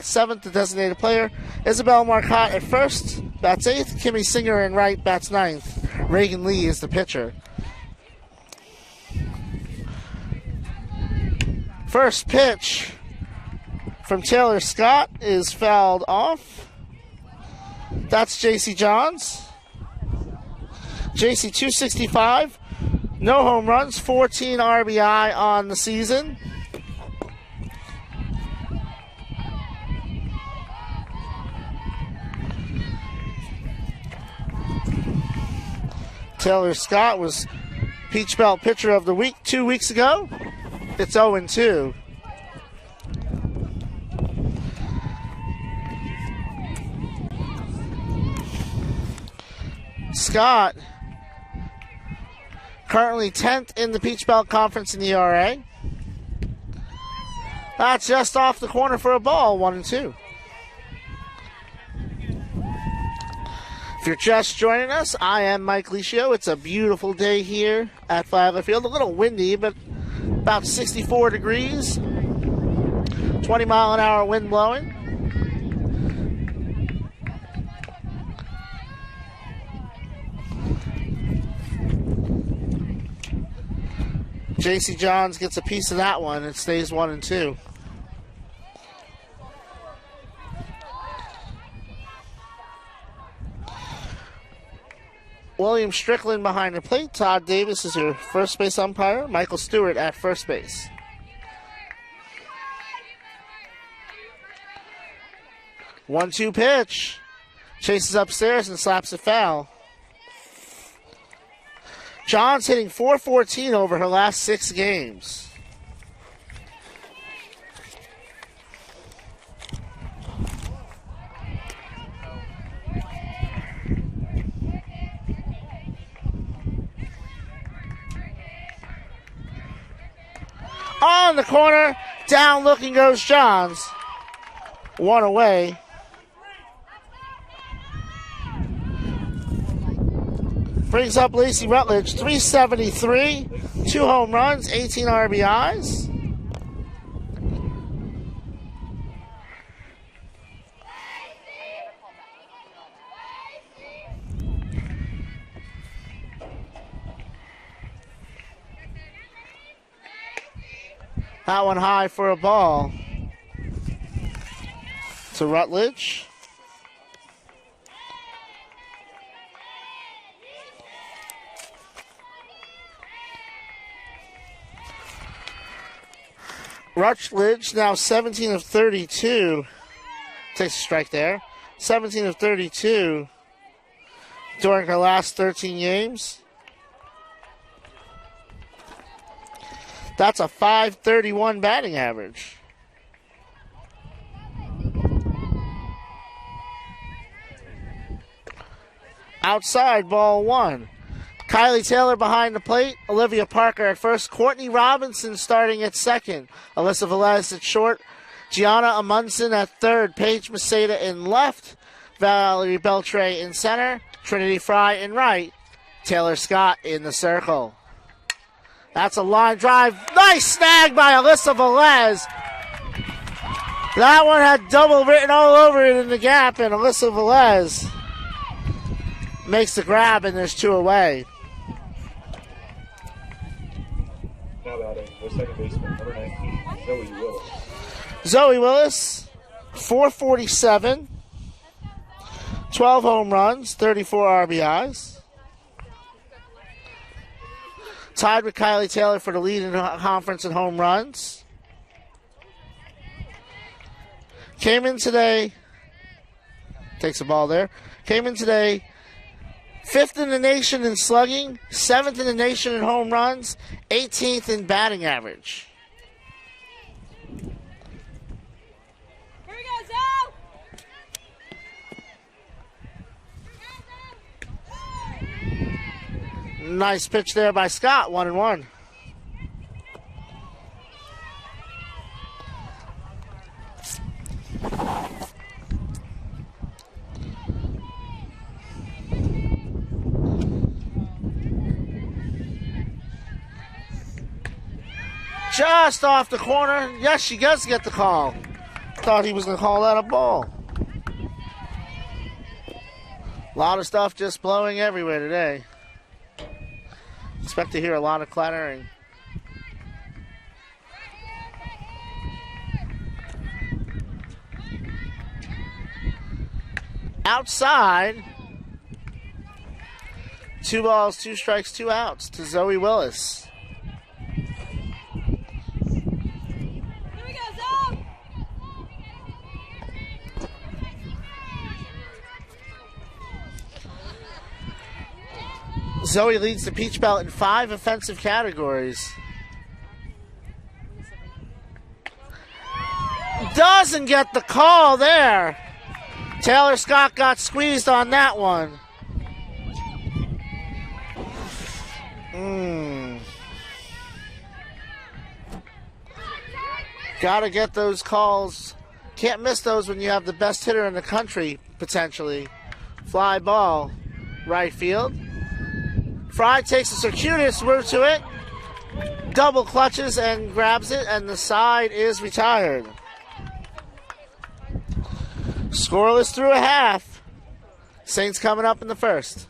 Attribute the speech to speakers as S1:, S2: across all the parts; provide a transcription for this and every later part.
S1: seventh, the designated player. Isabel Marcotte at first, bats eighth. Kimmy Singer in right, bats ninth. Reagan Lee is the pitcher. First pitch from Taylor Scott is fouled off. That's JC Johns. JC 265, no home runs, 14 RBI on the season. Taylor Scott was Peach Belt Pitcher of the Week 2 weeks ago. It's 0-2. Scott, currently 10th in the Peach Belt Conference in the ERA. That's just off the corner for a ball, 1-2. If you're just joining us, I am Mike Licio. It's a beautiful day here at Flagler Field. A little windy, but about 64 degrees. 20-mile-an-hour wind blowing. JC Johns gets a piece of that one. It stays 1-2. William Strickland behind the plate. Todd Davis is your first base umpire. Michael Stewart at first base. One-two pitch. Chases upstairs and slaps a foul. Johns hitting .414 over her last 6 games. On the corner, down looking goes Johns. One away. Brings up Lacey Rutledge, 373, 2 home runs, 18 RBIs. That one high for a ball to Rutledge. Rutledge now 17 of 32. Takes a strike there. 17 of 32 during her last 13 games. That's a .531 batting average. Outside, ball one. Kylie Taylor behind the plate. Olivia Parker at first. Courtney Robinson starting at second. Alyssa Velez at short. Gianna Amundsen at third. Paige Maceda in left. Valerie Beltray in center. Trinity Fry in right. Taylor Scott in the circle. That's a line drive. Nice snag by Alyssa Velez. That one had double written all over it in the gap, and Alyssa Velez makes the grab, and there's 2 away.
S2: Now batting, the second baseman, number 19, Zoe Willis.
S1: Zoe Willis, .447, 12 home runs, 34 RBIs. Tied with Kylie Taylor for the lead in the conference in home runs. Came in today, takes the ball there. Came in today, 5th in the nation in slugging, 7th in the nation in home runs, 18th in batting average.
S3: Here we go, Zoe!
S1: Nice pitch there by Scott, 1-1. Just off the corner. Yes, she does get the call. Thought he was going to call that a ball. A lot of stuff just blowing everywhere today. Expect to hear a lot of clattering. Outside. 2 balls, 2 strikes, 2 outs to Zoe Willis.
S3: Here we go, Zoe!
S1: Zoe leads the Peach Belt in 5 offensive categories. Doesn't get the call there. Taylor Scott got squeezed on that one. Gotta get those calls. Can't miss those when you have the best hitter in the country, potentially. Fly ball, right field. Fry takes a circuitous route to it. Double clutches and grabs it, and the side is retired. Scoreless through a half. Saints coming up in the first.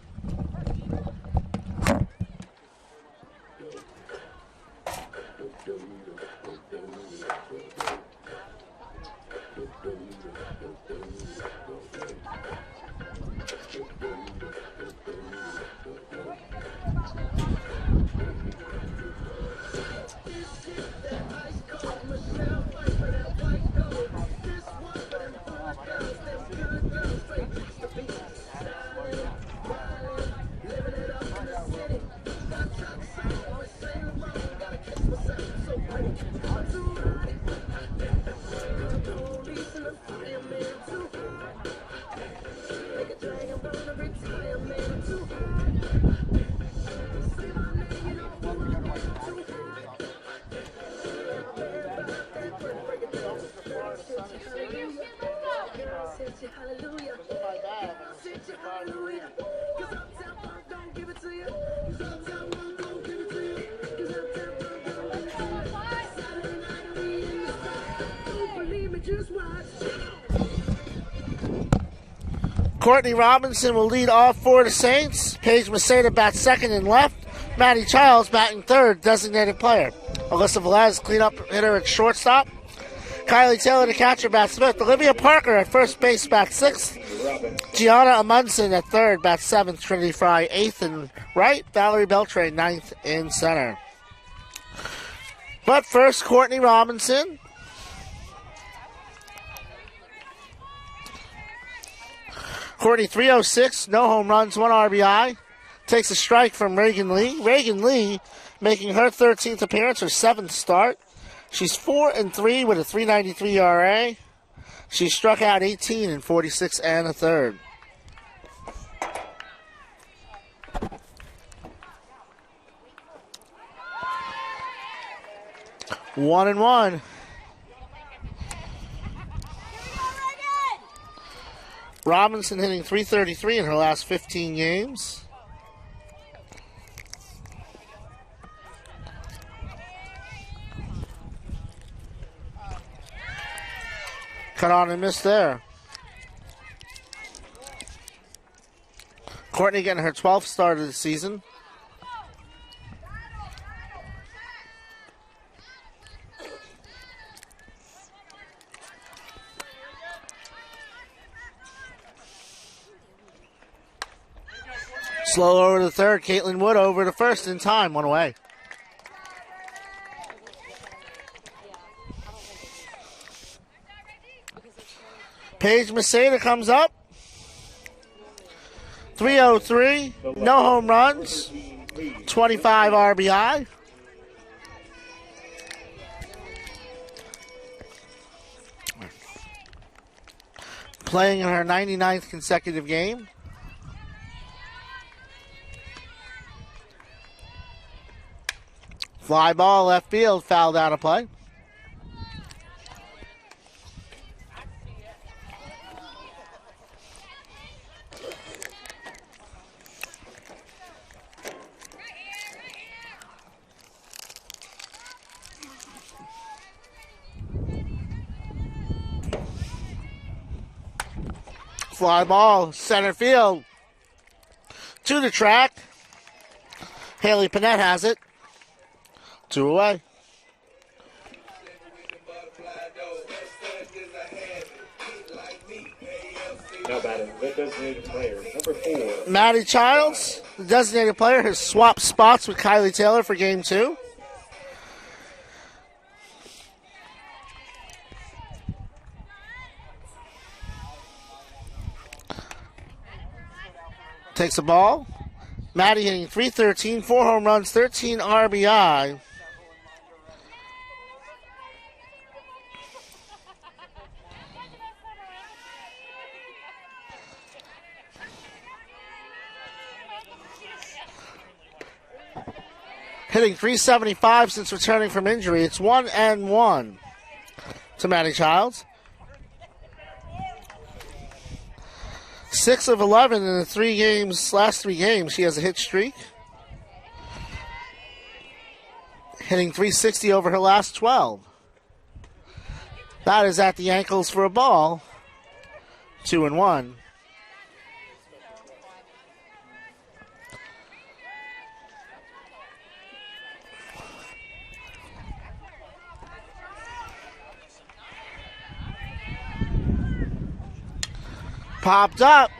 S1: Courtney Robinson will lead all 4 of the Saints. Paige Maceda bats second and left. Maddie Childs batting third, designated player. Alyssa Velez, cleanup hitter at shortstop. Kylie Taylor, the catcher, bats fifth. Olivia Parker at first base, bats sixth. Gianna Amundsen at third, bats seventh. Trinity Fry, eighth and right. Valerie Beltray, ninth in center. But first, Courtney Robinson. Courtney, 306, no home runs, 1 RBI. Takes a strike from Reagan Lee. Reagan Lee making her 13th appearance, her 7th start. She's 4-3 with a 3.93 ERA. She struck out 18 in 46 and a third. One and one. Robinson hitting .333 in her last 15 games. Cut on and missed there. Courtney getting her 12th start of the season. Slow over to the third. Caitlin Wood over to first in time. 1 away. Paige Maceda comes up. 303. No home runs. 25 RBI. Playing in her 99th consecutive game. Fly ball left field, fouled out of play. Fly ball, center field. To the track. Haley Panette has it. 2 away.
S2: Now batting the designated player, number 4.
S1: Maddie Childs, the designated player, has swapped spots with Kylie Taylor for game 2. Takes a ball. Maddie hitting .313, 4 home runs, 13 RBI. Hitting .375 since returning from injury. It's 1-1 to Maddie Childs. 6 of 11 in the last 3 games. She has a hit streak. Hitting .360 over her last 12. That is at the ankles for a ball. 2-1. Popped up.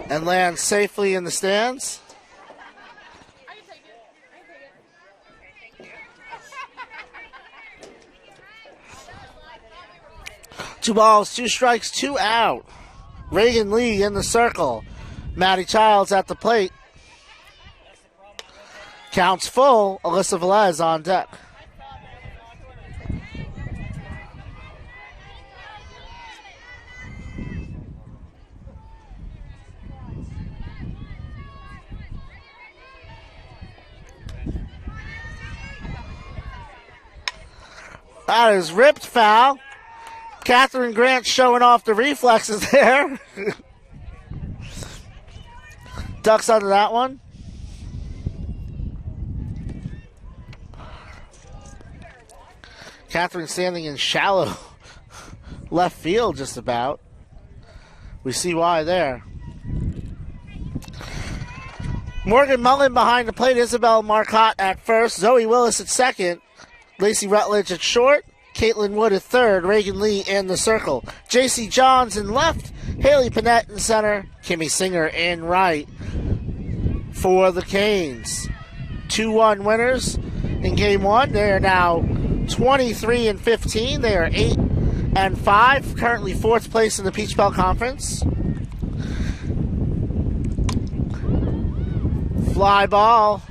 S1: And lands safely in the stands. 2 balls, 2 strikes, 2 out. Reagan Lee in the circle. Maddie Childs at the plate. Counts full. Alyssa Velez on deck. That is ripped foul. Catherine Grant showing off the reflexes there. Ducks under that one. Catherine standing in shallow left field just about. We see why there. Morgan Mullen behind the plate. Isabel Marcotte at first. Zoe Willis at second. Lacey Rutledge at short. Caitlin Wood at third. Reagan Lee in the circle. J.C. Johns in left. Haley Panette in center. Kimmy Singer in right for the Canes. 2-1 winners in game 1. They are now 23-15. They are 8-5. Currently 4th place in the Peach Belt Conference. Fly ball.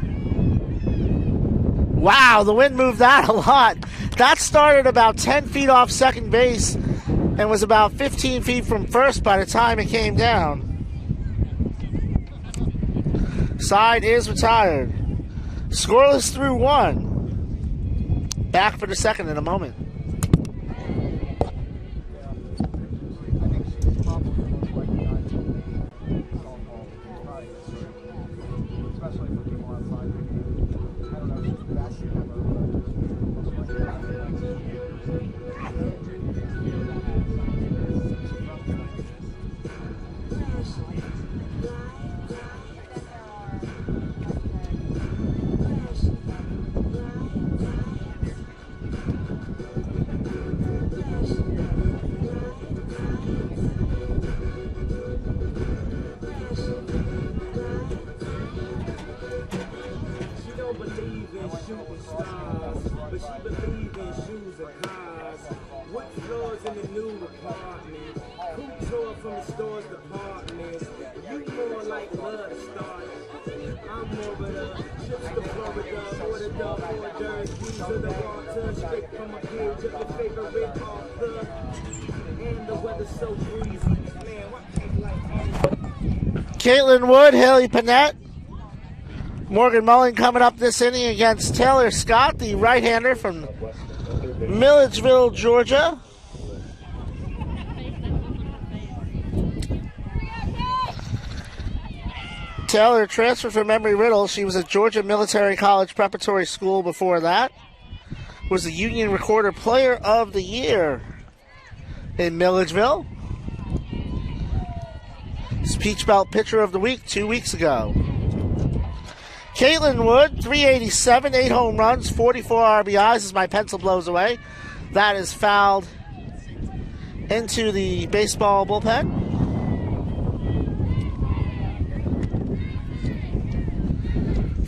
S1: Wow, the wind moved that a lot. That started about 10 feet off second base and was about 15 feet from first by the time it came down. Side is retired. Scoreless through 1. Back for the second in a moment. Caitlin Wood, Haley Panette, Morgan Mullen coming up this inning against Taylor Scott, the right-hander from Milledgeville, Georgia. Taylor transferred from Embry-Riddle. She was at Georgia Military College Preparatory School before that. Was the Union Recorder Player of the Year in Milledgeville. He's Peach Belt Pitcher of the Week 2 weeks ago. Caitlin Wood, 387, 8 home runs, 44 RBIs as my pencil blows away. That is fouled into the baseball bullpen.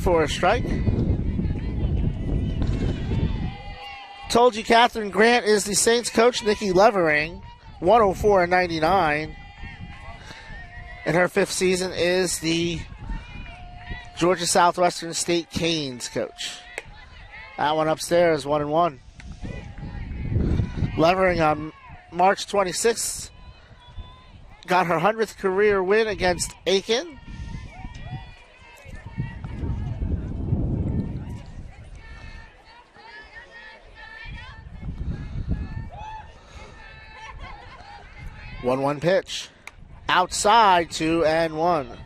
S1: For a strike. Told you Catherine Grant is the Saints coach. Nikki Levering, 104 and 99. In her 5th season is the Georgia Southwestern State Canes coach. That one upstairs, 1-1. Levering on March 26th got her 100th career win against Aiken. One pitch. Outside, 2-1.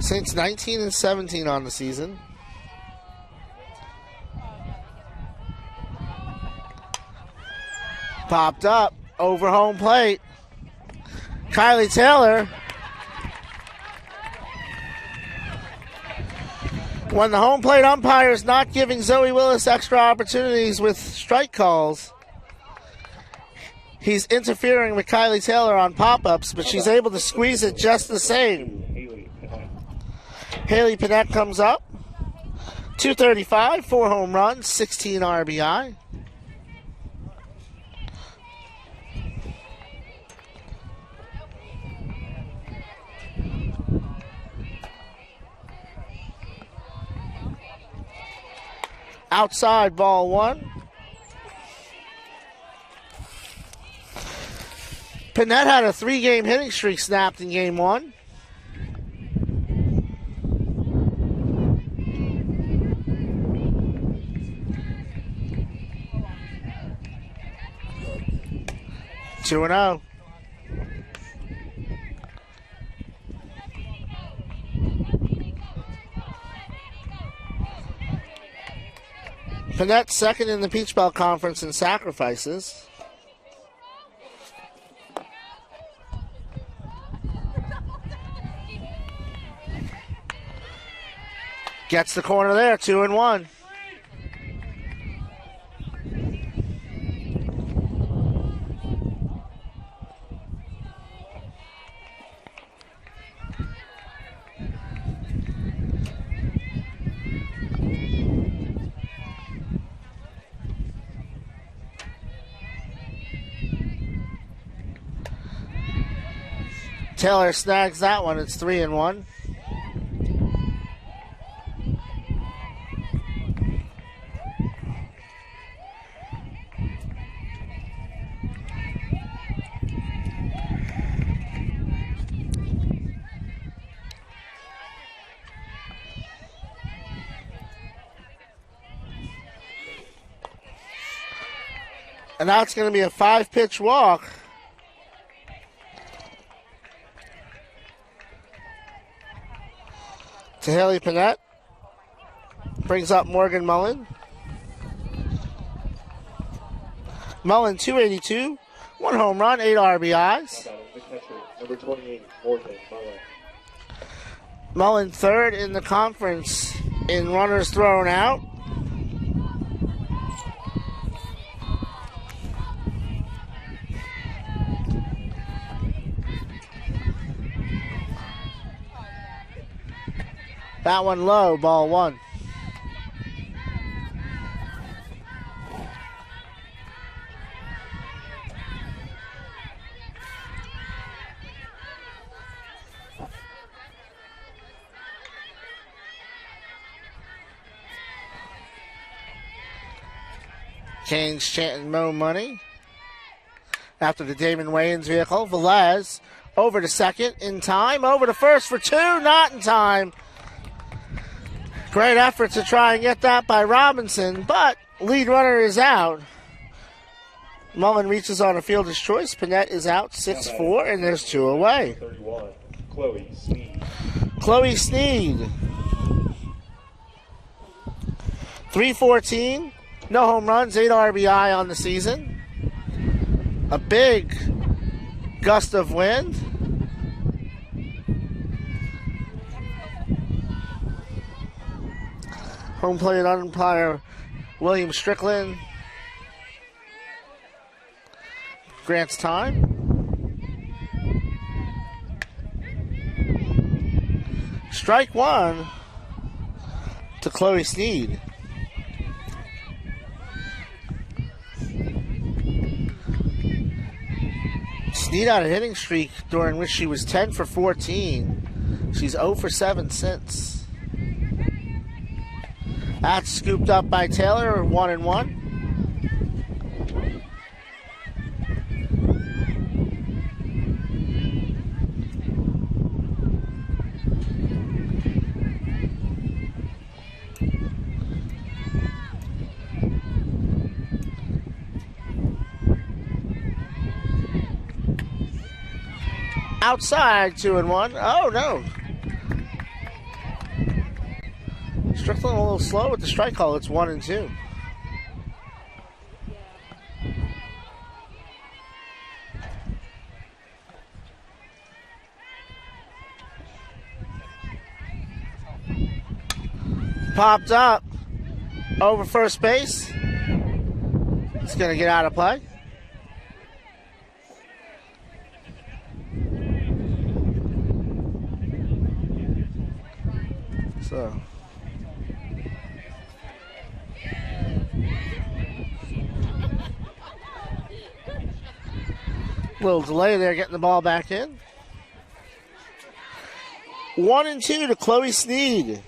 S1: Saints 19 and 17 on the season. Popped up over home plate. Kylie Taylor. When the home plate umpire is not giving Zoe Willis extra opportunities with strike calls, he's interfering with Kylie Taylor on pop-ups, but she's able to squeeze it just the same. Haley Panette comes up. 235, 4 home runs, 16 RBI. Outside, ball 1. Panette had a 3-game hitting streak snapped in game 1. Two and 0. Panette second in the Peach Belt Conference in sacrifices. Gets the corner there, 2-1. Taylor snags that one. It's 3-1. And now it's going to be a 5-pitch walk. To Haley Panette. Brings up Morgan Mullen. Mullen, 282. 1 home run, 8 RBIs.
S2: The catcher, number 28, Morgan Mullen.
S1: Mullen third in the conference in runners thrown out. That one low, ball 1. Canes chanting Mo money. After the Damon Wayans vehicle, Velez over to second in time, over to first for 2, not in time. Great effort to try and get that by Robinson, but lead runner is out. Mullen reaches on a fielder's choice. Panette is out 6-4, and there's 2 away.
S2: 31, Chloe Sneed.
S1: Chloe Sneed. 314, no home runs, 8 RBI on the season. A big gust of wind. Home plate umpire William Strickland grants time. Strike 1 to Chloe Sneed. Sneed on a hitting streak during which she was 10 for 14. She's 0 for 7 since. That's scooped up by Taylor, 1-1. Outside, 2-1. Oh, no. Strickland a little slow with the strike call. It's 1-2. Popped up over first base. It's going to get out of play. So, little delay there getting the ball back in. 1-2 to Chloe Sneed.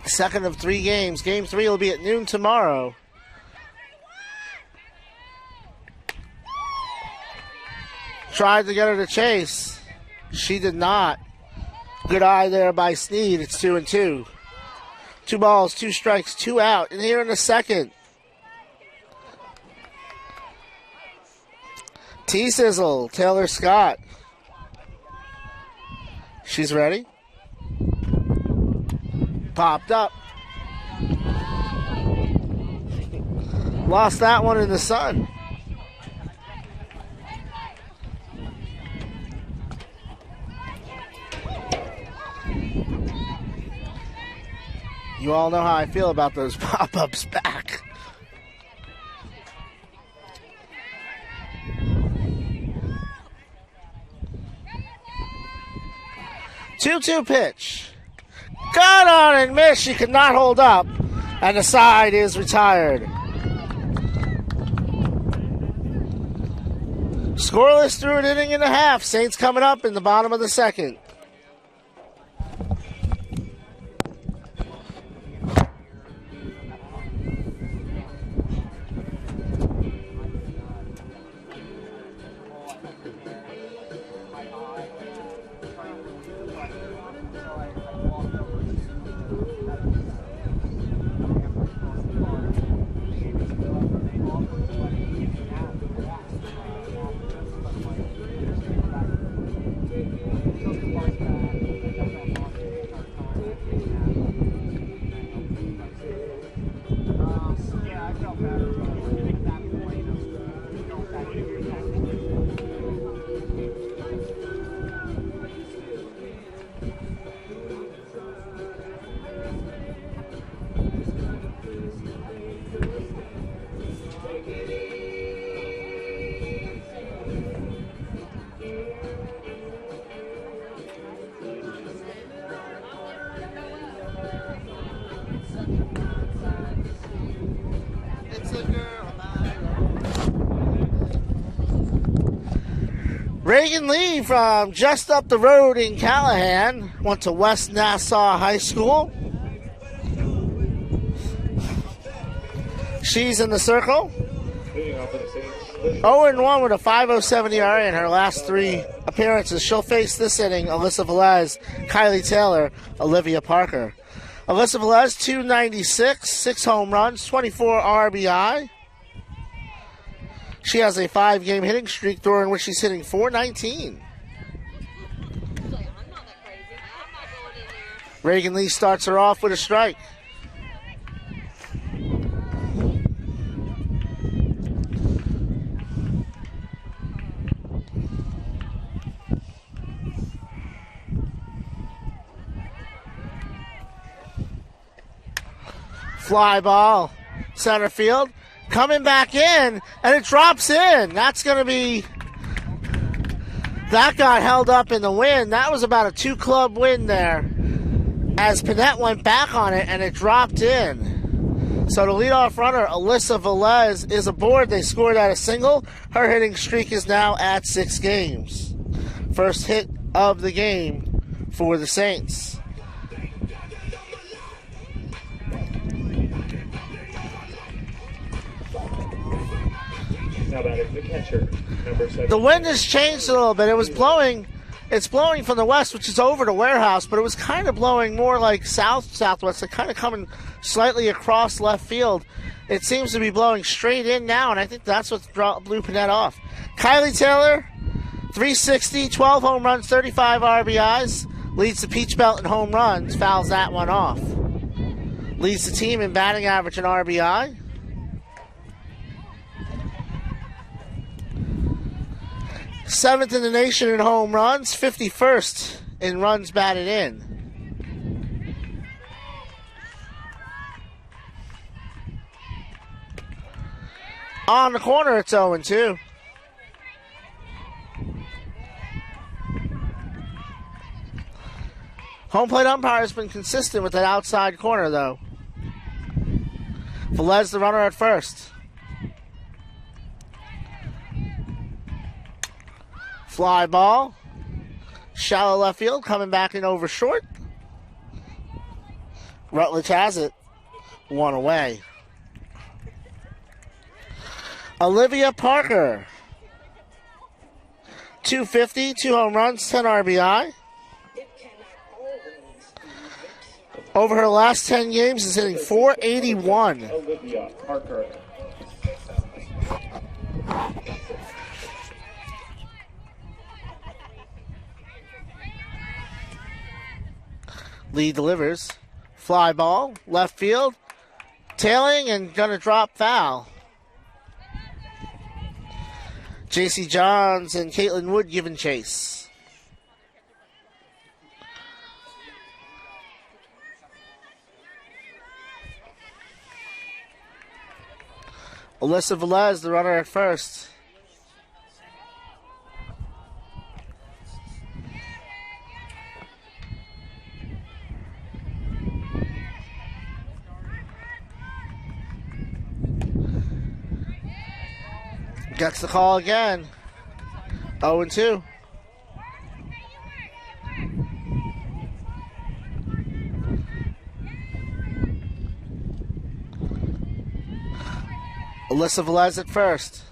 S1: Second of 3 games. Game 3 will be at noon tomorrow. Tried to get her to chase. She did not. Good eye there by Sneed. It's 2-2. 2 balls, 2 strikes, 2 out. And here in the second. T-Sizzle, Taylor Scott. She's ready. Popped up. Lost that one in the sun. You all know how I feel about those pop-ups back. Two-two pitch. Got on and missed. She could not hold up. And the side is retired. Scoreless through an inning and a half. Saints coming up in the bottom of the second. Reagan Lee from just up the road in Callahan went to West Nassau High School. She's in the circle.
S2: Leading off for the Saints,
S1: 0-1 with a 5.07 ERA in her last 3 appearances. She'll face this inning Alyssa Velez, Kylie Taylor, Olivia Parker. Alyssa Velez, 296, 6 home runs, 24 RBI. She has a 5-game hitting streak during which she's hitting .419. Reagan Lee starts her off with a strike. Fly ball, center field, coming back in, and it drops in. That's going to be, that got held up in the wind. That was about a 2-club win there as Panette went back on it and it dropped in. So the leadoff runner, Alyssa Velez, is aboard. They scored at a single. Her hitting streak is now at 6 games. First hit of the game for the Saints.
S2: Now batting the catcher, number 7.
S1: The wind has changed a little bit. It was blowing. It's blowing from the west, which is over to Warehouse, but it was kind of blowing more like southwest, like kind of coming slightly across left field. It seems to be blowing straight in now, and I think that's what blew Panette off. Kylie Taylor, 360, 12 home runs, 35 RBIs, leads the Peach Belt in home runs, fouls that one off. Leads the team in batting average and RBI. Seventh in the nation in home runs, 51st in runs batted in. On the corner, it's 0-2. Home plate umpire has been consistent with that outside corner, though. Velez, the runner at first. Fly ball, shallow left field, coming back in over short. Rutledge has it, 1 away. Olivia Parker, 250, 2 home runs, 10 RBI. Over her last 10 games is hitting .481.
S2: Olivia Parker.
S1: Lee delivers. Fly ball, left field, tailing and gonna drop foul. J.C. Johns and Caitlin Wood giving chase. Alyssa Velez, the runner at first. Gets the call again. 0-2. Alyssa Velez at first.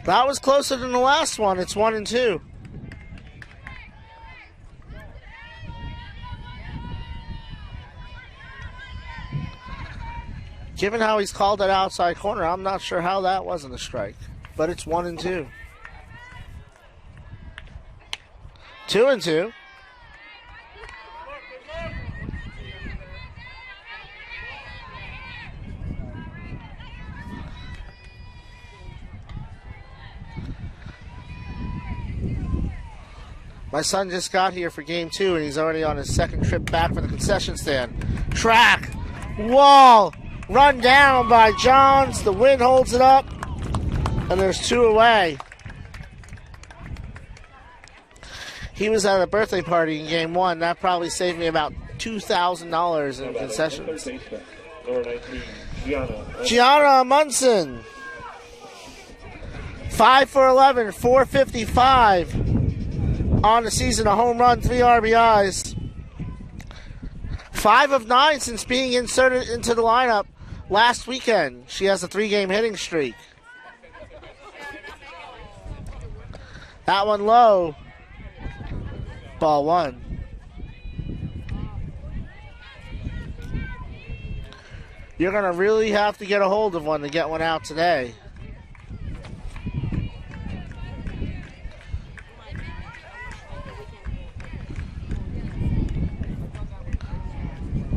S1: That was closer than the last one. It's 1-2. Given how he's called that outside corner, I'm not sure how that wasn't a strike. But it's 1-2. 2-2. My son just got here for game 2, and he's already on his second trip back from the concession stand. Track, wall, run down by Johns. The wind holds it up, and there's 2 away. He was at a birthday party in game 1. That probably saved me about $2,000 in concessions. Gianna Munson, 5 for 11, 455 on the season. A home run, 3 RBIs. 5 of 9 since being inserted into the lineup last weekend. She has a 3-game hitting streak. That one low. Ball 1. You're going to really have to get a hold of one to get one out today.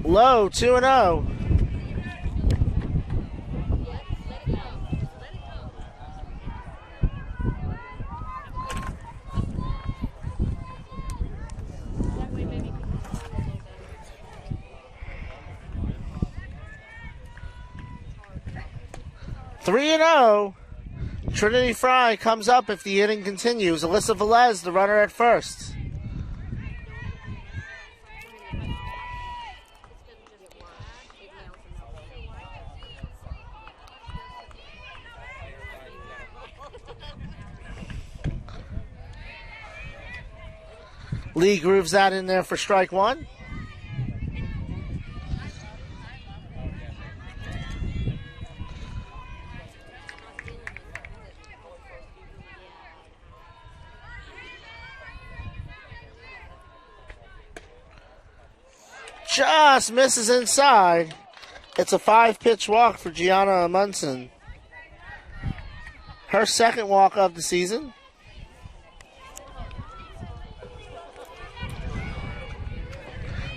S1: Low, 2-0. Three and 0. Trinity Fry comes up if the inning continues. Alyssa Velez, the runner at first. Lee grooves that in there for strike 1. Just misses inside. It's a 5-pitch walk for Gianna Amundsen. Her second walk of the season.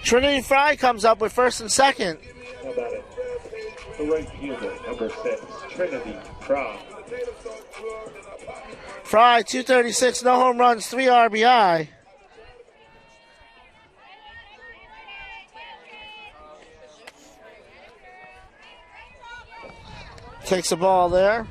S1: Trinity Fry comes up with first and second.
S2: How about it? The right fielder, number 6, Trinity Fry.
S1: Fry, 236, no home runs, 3 RBI. Takes the ball there.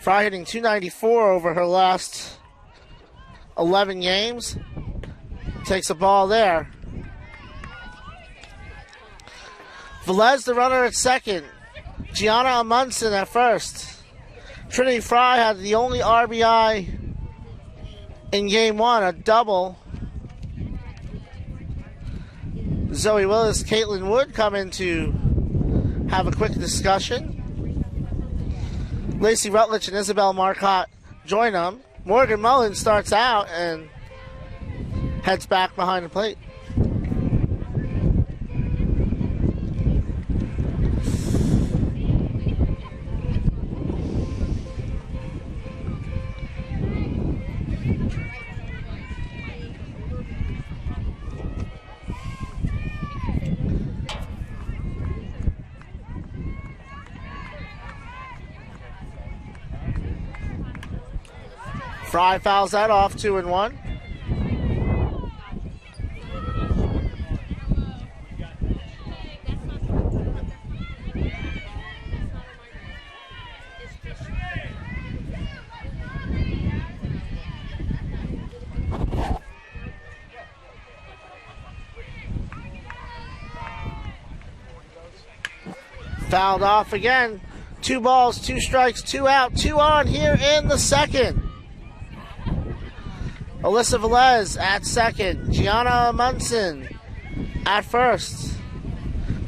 S1: Fry hitting .294 over her last 11 games. Takes the ball there. Velez, the runner at second. Gianna Amundsen at first. Trinity Fry had the only RBI in game 1, a double. Zoe Willis, Caitlin Wood come in to have a quick discussion. Lacey Rutledge and Isabel Marcotte join them. Morgan Mullen starts out and heads back behind the plate. Fry fouls that off, 2-1. Fouled off again. 2 balls, 2 strikes, 2 out, 2 on here in the second. Alyssa Velez at second. Gianna Amundsen at first.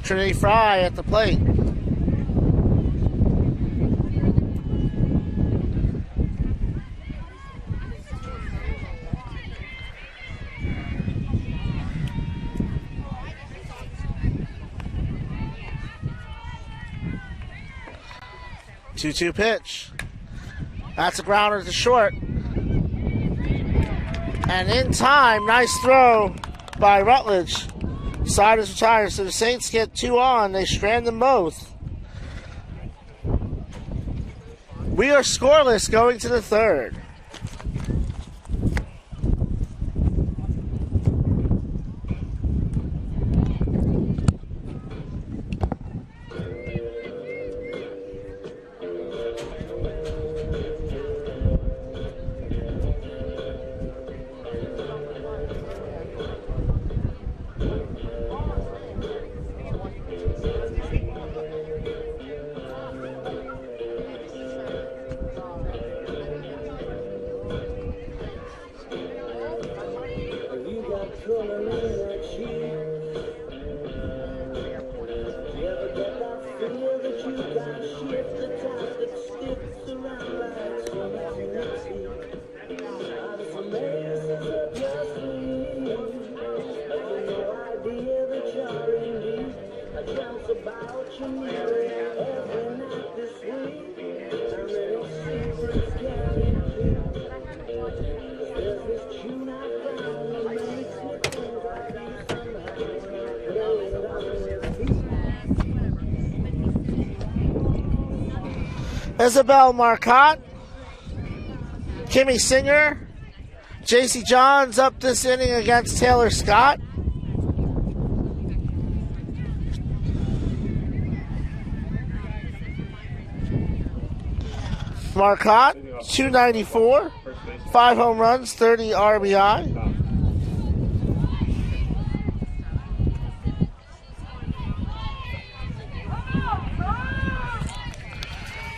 S1: Trinity Fry at the plate. Two-two pitch. That's a grounder to short. And in time, nice throw by Rutledge. Side is retired, so the Saints get 2 on. They strand them both. We are scoreless going to the third. Isabel Marcotte, Kimmy Singer, JC Johns up this inning against Taylor Scott. Marcotte, 294, 5 home runs, 30 RBI.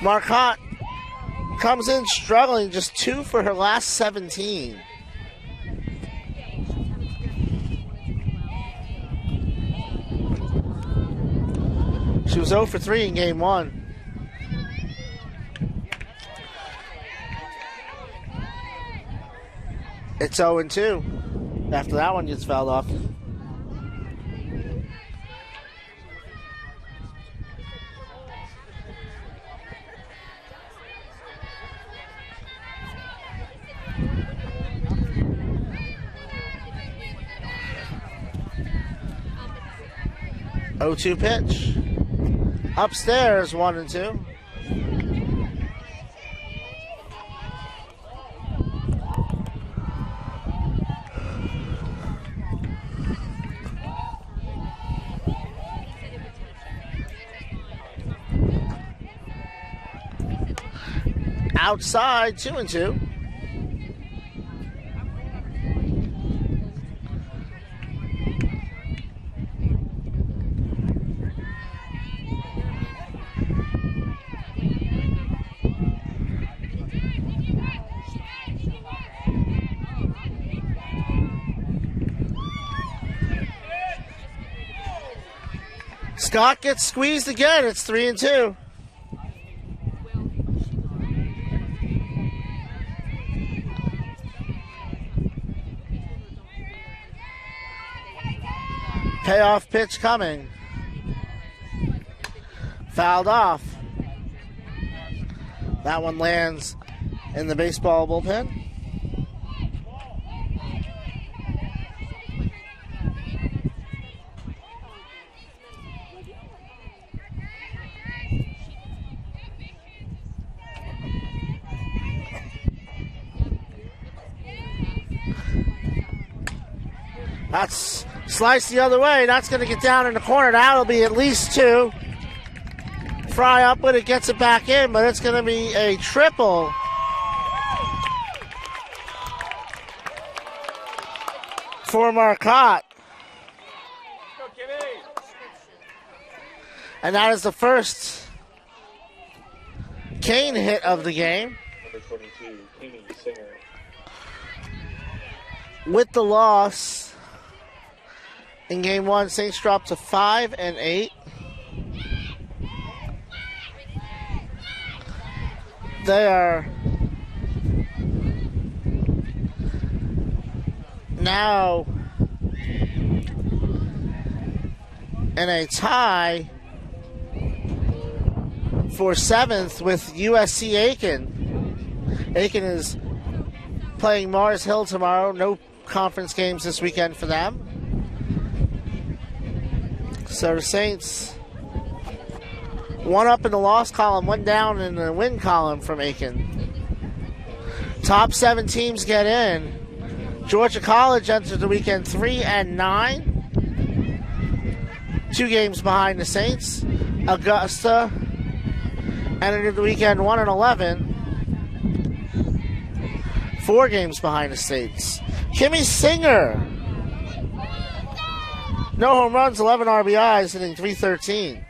S1: Marcotte comes in struggling, just 2 for her last 17. She was 0 for 3 in game 1. It's 0-2. After that one gets fouled off. Oh-2 pitch. Upstairs, 1-2. Outside, 2-2. Scott gets squeezed again. It's 3-2. Payoff pitch coming. Fouled off. That one lands in the baseball bullpen. That's sliced the other way. That's going to get down in the corner. That'll be at least 2. Fry up with it, gets it back in, but it's going to be a triple. For Marcotte. And that is the first Kane hit of the game.
S2: Number 22, Kimmy Singer.
S1: With the loss in game 1, Saints dropped to 5-8. They are now in a tie for 7th with USC Aiken. Aiken is playing Mars Hill tomorrow. No conference games this weekend for them. So the Saints, 1 up in the loss column, 1 down in the win column from Aiken. Top 7 teams get in. Georgia College entered the weekend 3-9. 2 games behind the Saints. Augusta entered the weekend 1-11. 4 games behind the Saints. Kimmy Singer, no home runs, 11 RBIs, hitting .313.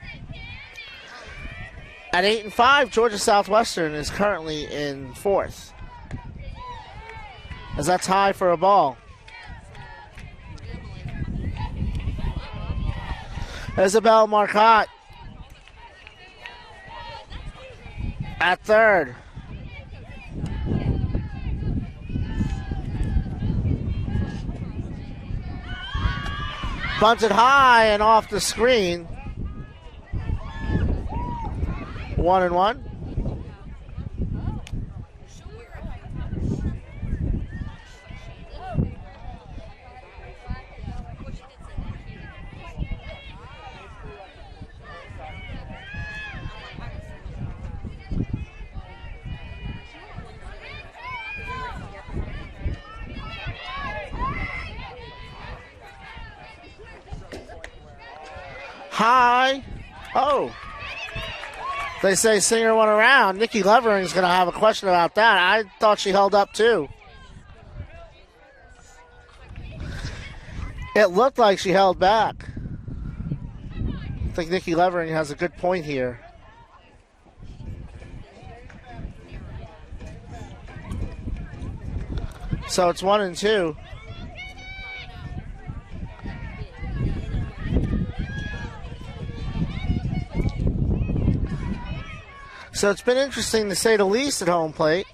S1: At 8-5, Georgia Southwestern is currently in 4th. As that's high for a ball. Isabel Marcotte at third. Bunted high and off the screen. 1-1. High. Oh. They say Singer went around. Nikki Levering's going to have a question about that. I thought she held up too. It looked like she held back. I think Nikki Levering has a good point here. So it's 1-2. So it's been interesting to say the least at home plate.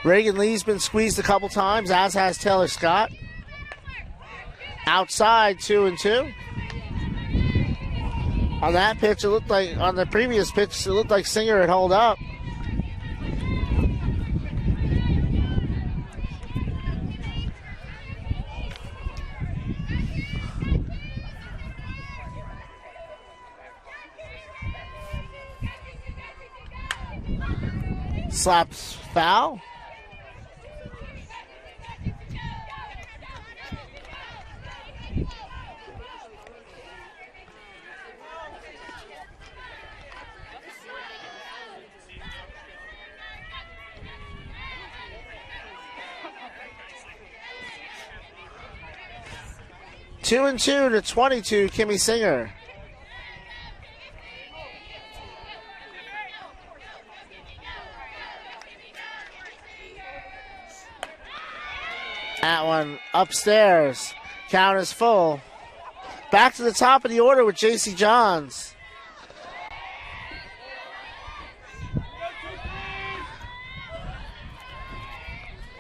S1: Reagan Lee's been squeezed a couple times, as has Taylor Scott. Outside, 2-2. On that pitch, it looked like, on the previous pitch, it looked like Singer had held up. Slaps foul. Two and 2 to 22, Kimmy Singer. That one upstairs. Count is full. Back to the top of the order with J.C. Johns.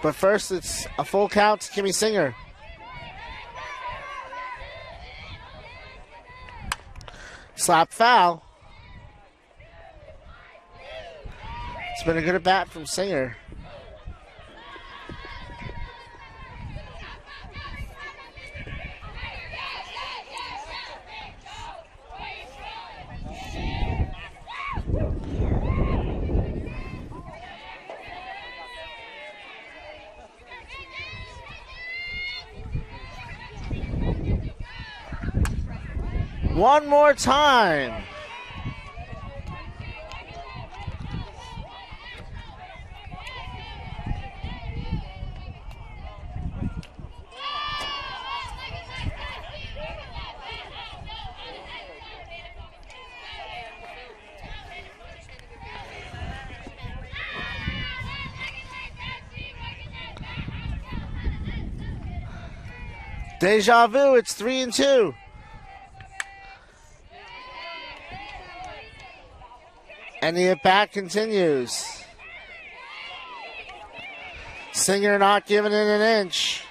S1: But first, it's a full count to Kimmy Singer. Slap foul. It's been a good at bat from Singer. One more time. Deja vu, it's 3-2. And the at-bat continues. Singer not giving it an inch.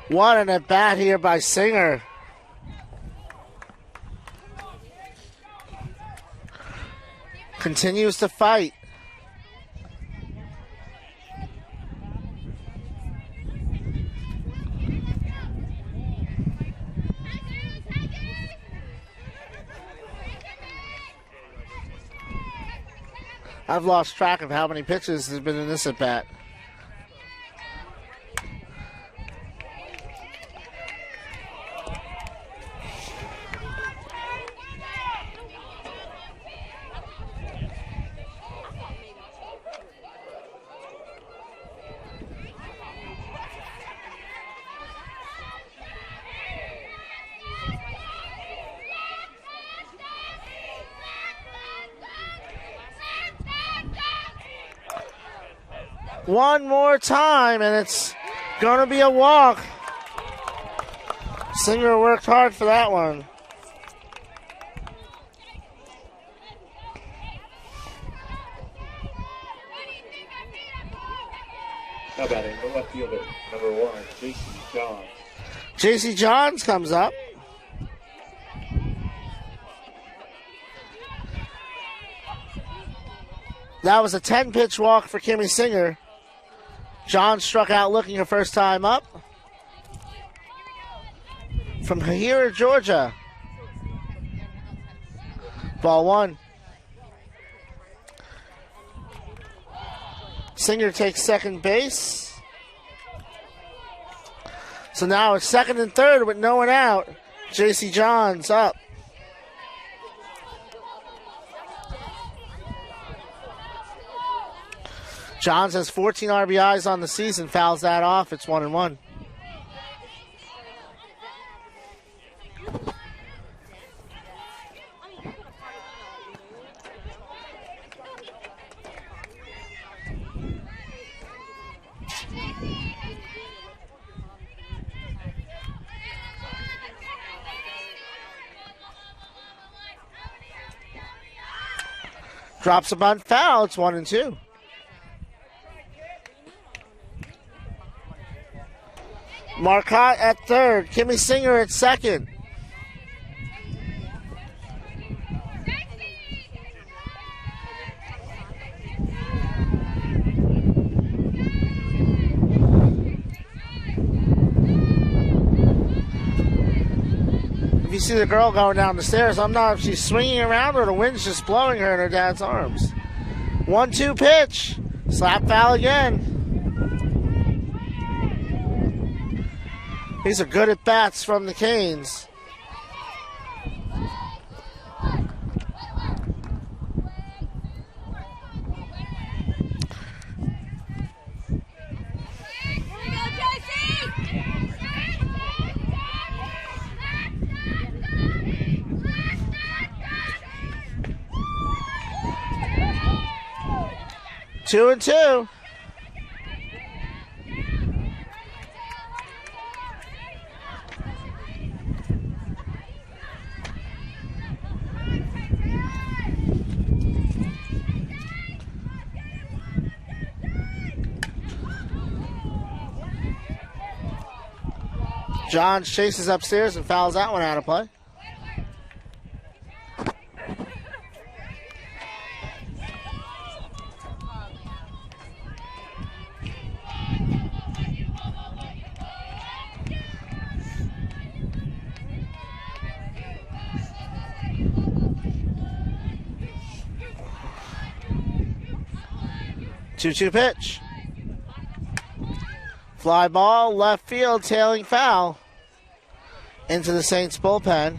S1: What an at bat here by Singer. Continues to fight. I've lost track of how many pitches has been in this at bat. one more time, and it's going to be a walk. Singer worked hard for that one.
S2: How about it? The left fielder, number 1, J.C. Johns.
S1: J.C. Johns comes up. That was a 10-pitch walk for Kimmy Singer. Johns struck out looking her first time up. From Hahira, Georgia. Ball 1. Singer takes second base. So now it's second and third with no one out. J.C. Johns up. Johns has 14 RBIs on the season, fouls that off. It's 1-1. Drops a bunt, foul. It's 1-2. Marcotte at third. Kimmy Singer at second. If you see the girl going down the stairs, I'm not if she's swinging around or the wind's just blowing her in her dad's arms. 1-2 pitch. Slap foul again. These are good at bats from the Canes. Two and two. Johns chases upstairs and fouls that one out of play. Two-two pitch. Fly ball, left field, tailing foul into the Saints bullpen.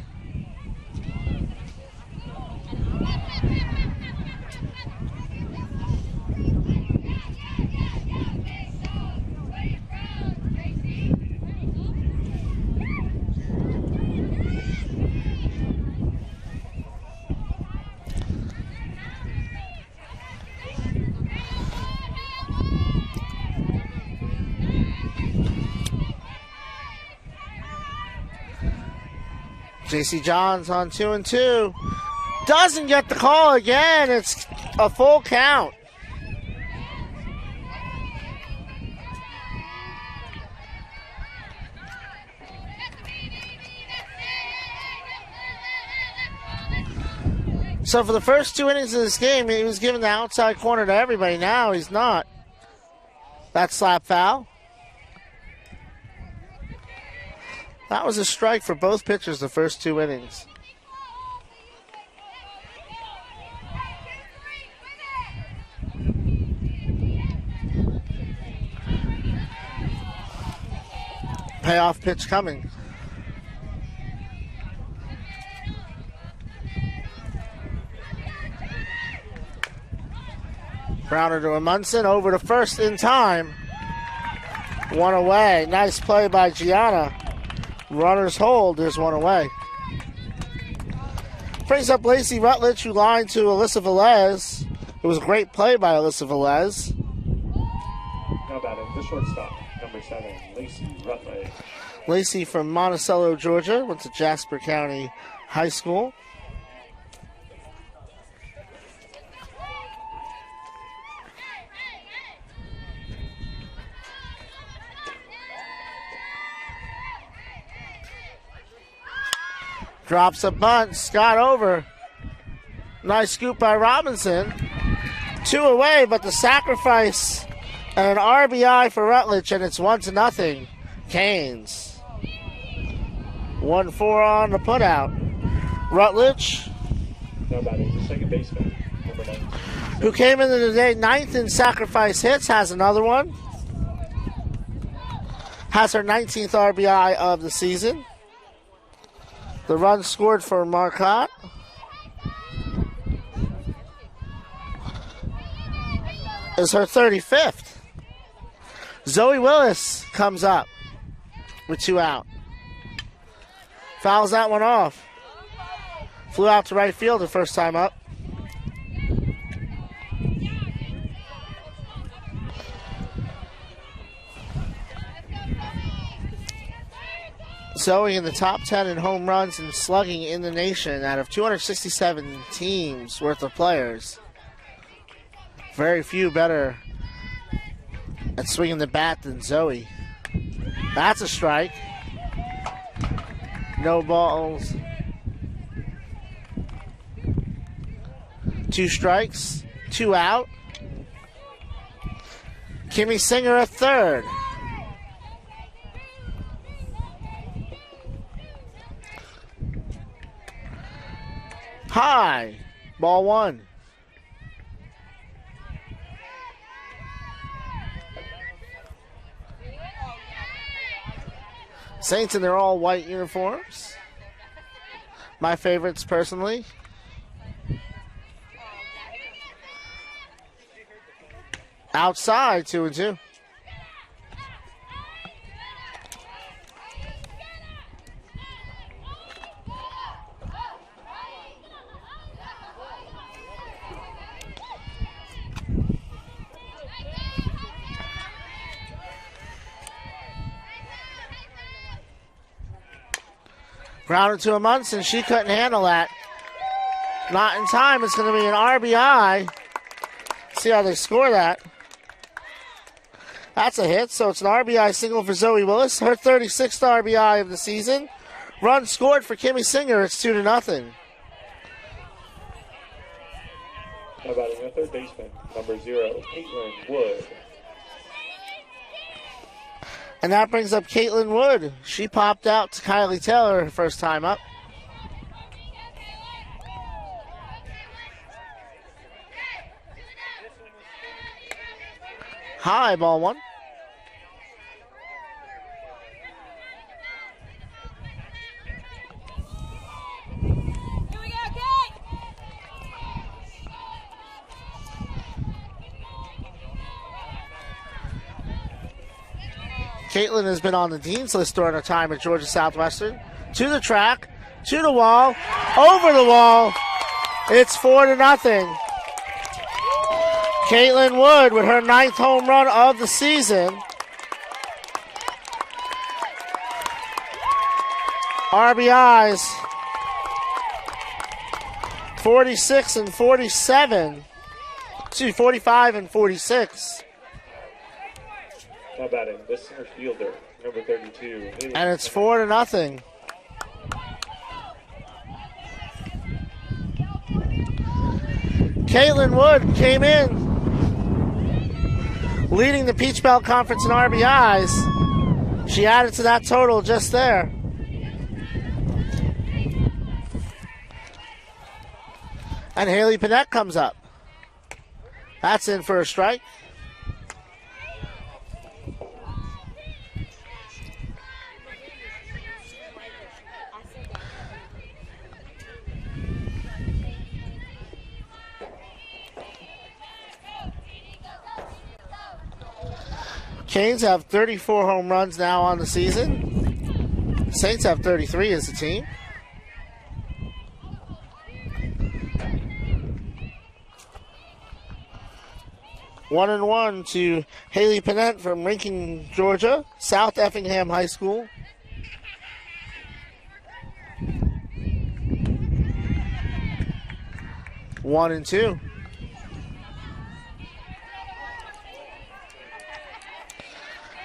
S1: J.C. Johns on 2-2. Doesn't get the call again. It's a full count. So for the first 2 innings of this game, he was giving the outside corner to everybody. Now he's not. That's slap foul. That was a strike for both pitchers the first 2 innings. Payoff pitch coming. Grounder to Amundsen, over to first in time. One away. Nice play by Gianna. Runners hold, there's one away. Brings up Lacey Rutledge, who lined to Alyssa Velez. It was a great play by Alyssa Velez.
S2: Now batting the shortstop, number 7, Lacey Rutledge.
S1: Lacey from Monticello, Georgia, went to Jasper County High School. Drops a bunt. Scott over. Nice scoop by Robinson. 2 away, but the sacrifice and an RBI for Rutledge, and it's 1-0. Canes. 1-4 on the putout. Rutledge,
S2: Now batting the second baseman, number 9.
S1: who came into the day 9th in sacrifice hits, has another one. Has her 19th RBI of the season. The run scored for Marcotte. Is her 35th. Zoe Willis comes up with 2 out. Fouls that one off. Flew out to right field the first time up. Zoe in the top 10 in home runs and slugging in the nation out of 267 teams worth of players. Very few better at swinging the bat than Zoe. That's a strike. No balls. 2 strikes, 2 out. Kimmy Singer at third. High. Ball 1. Saints in their all white uniforms. My favorites personally. Outside, 2-2. Grounded to a Munson. She couldn't handle that. Not in time. It's going to be an RBI. See how they score that. That's a hit, so it's an RBI single for Zoe Willis. Her 36th RBI of the season. Run scored for Kimmy Singer. It's 2-0.
S2: Now batting the third baseman, number 0, Caitlin Wood.
S1: And that brings up Caitlin Wood. She popped out to Kylie Taylor her first time up. High, ball 1. Caitlin has been on the Dean's List during her time at Georgia Southwestern. To the track, to the wall, over the wall. It's 4-0. Caitlin Wood with her 9th home run of the season. RBIs 46 and 47. 45 and 46.
S2: Now batting the center fielder, number 32.
S1: And it's 4-0. Caitlin Wood came in leading the Peach Belt Conference in RBIs. She added to that total just there. And Haley Panette comes up. That's in for a strike. Canes have 34 home runs now on the season. Saints have 33 as a team. 1-1 to Haley Panett from Rankin, Georgia, South Effingham High School. One and two.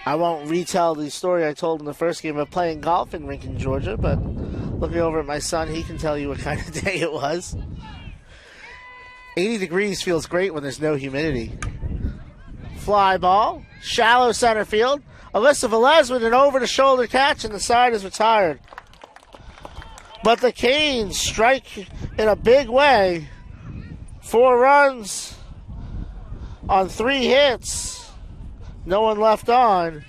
S1: I won't retell the story I told in the first game of playing golf in Rankin, Georgia, but looking over at my son, he can tell you what kind of day it was. 80 degrees feels great when there's no humidity. Fly ball, shallow center field. Alyssa Velez with an over-the-shoulder catch, and the side is retired. But the Canes strike in a big way. 4 runs on 3 hits. No one left on.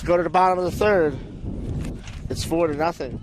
S1: Go to the bottom of the third. It's 4-0.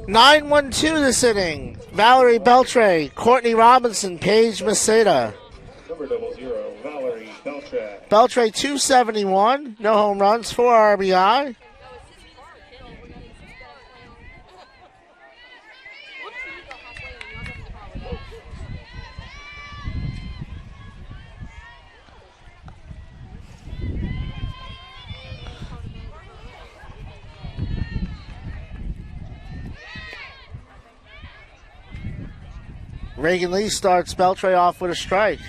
S1: Nine 1-2 this inning. Valerie Beltre, Courtney Robinson, Paige Maceda.
S2: Number 00, Valerie Beltre.
S1: Beltre 271, no home runs, 4 RBI. Reagan Lee starts Beltre off with a strike.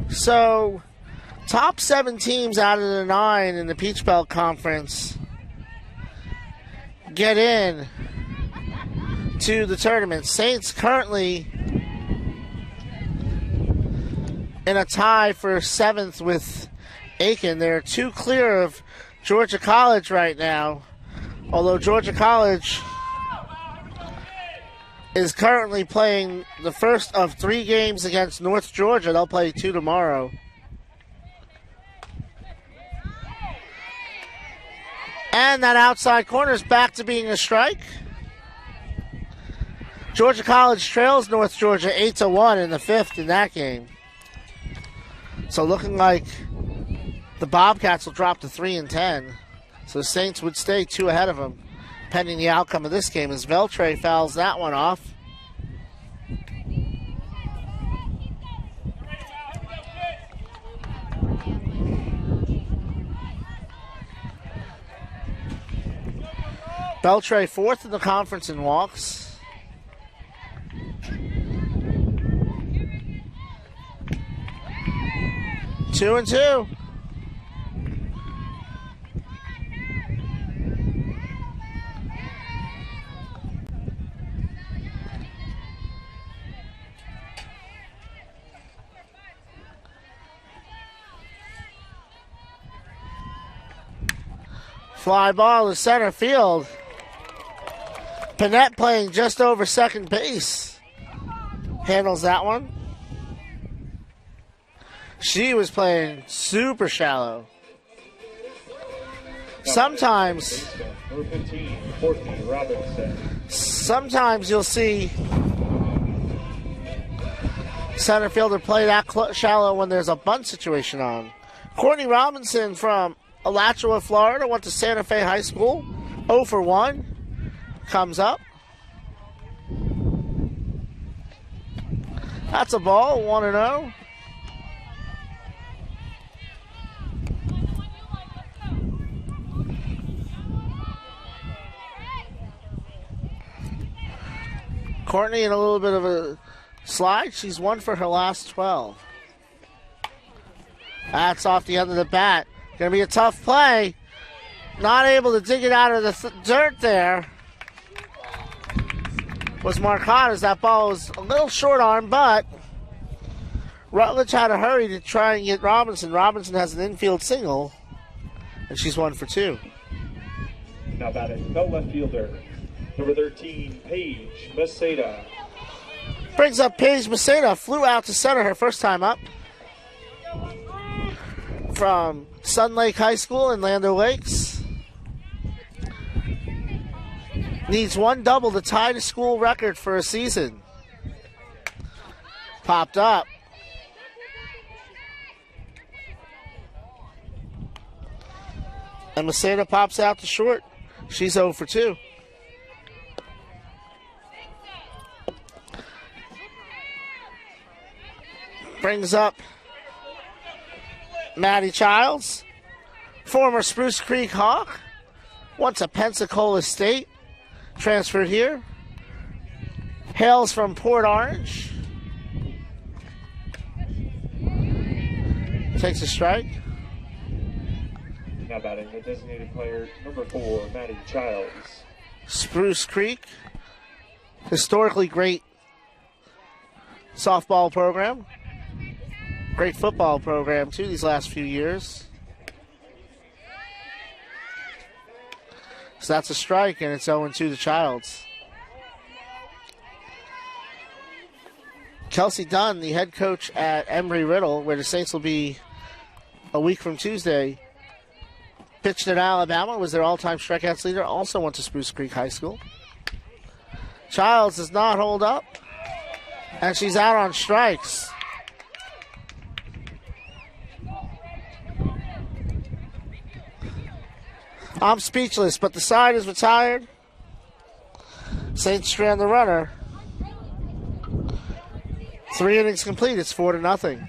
S1: So, top 7 teams out of the 9 in the Peach Belt Conference get in to the tournament. Saints currently in a tie for 7th with Aiken. They're 2 clear of Georgia College right now. Although Georgia College is currently playing the first of 3 games against North Georgia. They'll play 2 tomorrow. And that outside corner is back to being a strike. Georgia College trails North Georgia 8-1 in the 5th in that game. So looking like the Bobcats will drop to 3-10. So the Saints would stay 2 ahead of them, pending the outcome of this game, as Veltre fouls that one off. Beltre 4th in the conference in walks. Two and two. Fly ball to center field. Panett playing just over second base. Handles that one. She was playing super shallow. Sometimes
S2: Number 15, Courtney Robinson.
S1: Sometimes you'll see center fielder play that shallow when there's a bunt situation on. Courtney Robinson from Alachua, Florida, went to Santa Fe High School. 0 for 1. Comes up. That's a ball, 1-0. Courtney in a little bit of a slide. She's 1 for her last 12. That's off the end of the bat. Going to be a tough play. Not able to dig it out of the dirt there was Marcotte, as that ball was a little short arm, but Rutledge had to hurry to try and get Robinson. Robinson has an infield single, and she's 1 for 2.
S2: Now batting, no left fielder, number 13, Paige Maceda.
S1: Brings up Paige Maceda, flew out to center her first time up from Sun Lake High School in Land O'Lakes. Needs 1 double to tie the school record for a season. Popped up. And Maceda pops out to short. She's 0 for 2. Brings up Maddie Childs, former Spruce Creek Hawk, once a Pensacola State, transferred here, hails from Port Orange, takes a strike.
S2: Now batting, the designated player, number 4, Maddie Childs.
S1: Spruce Creek, historically great softball program. Great football program, too, these last few years. So that's a strike, and it's 0-2 to Childs. Kelsey Dunn, the head coach at Embry-Riddle, where the Saints will be a week from Tuesday, pitched at Alabama, was their all-time strikeouts leader, also went to Spruce Creek High School. Childs does not hold up, and she's out on strikes. I'm speechless, but the side is retired. Saints strand the runner. 3 innings complete. It's 4-0.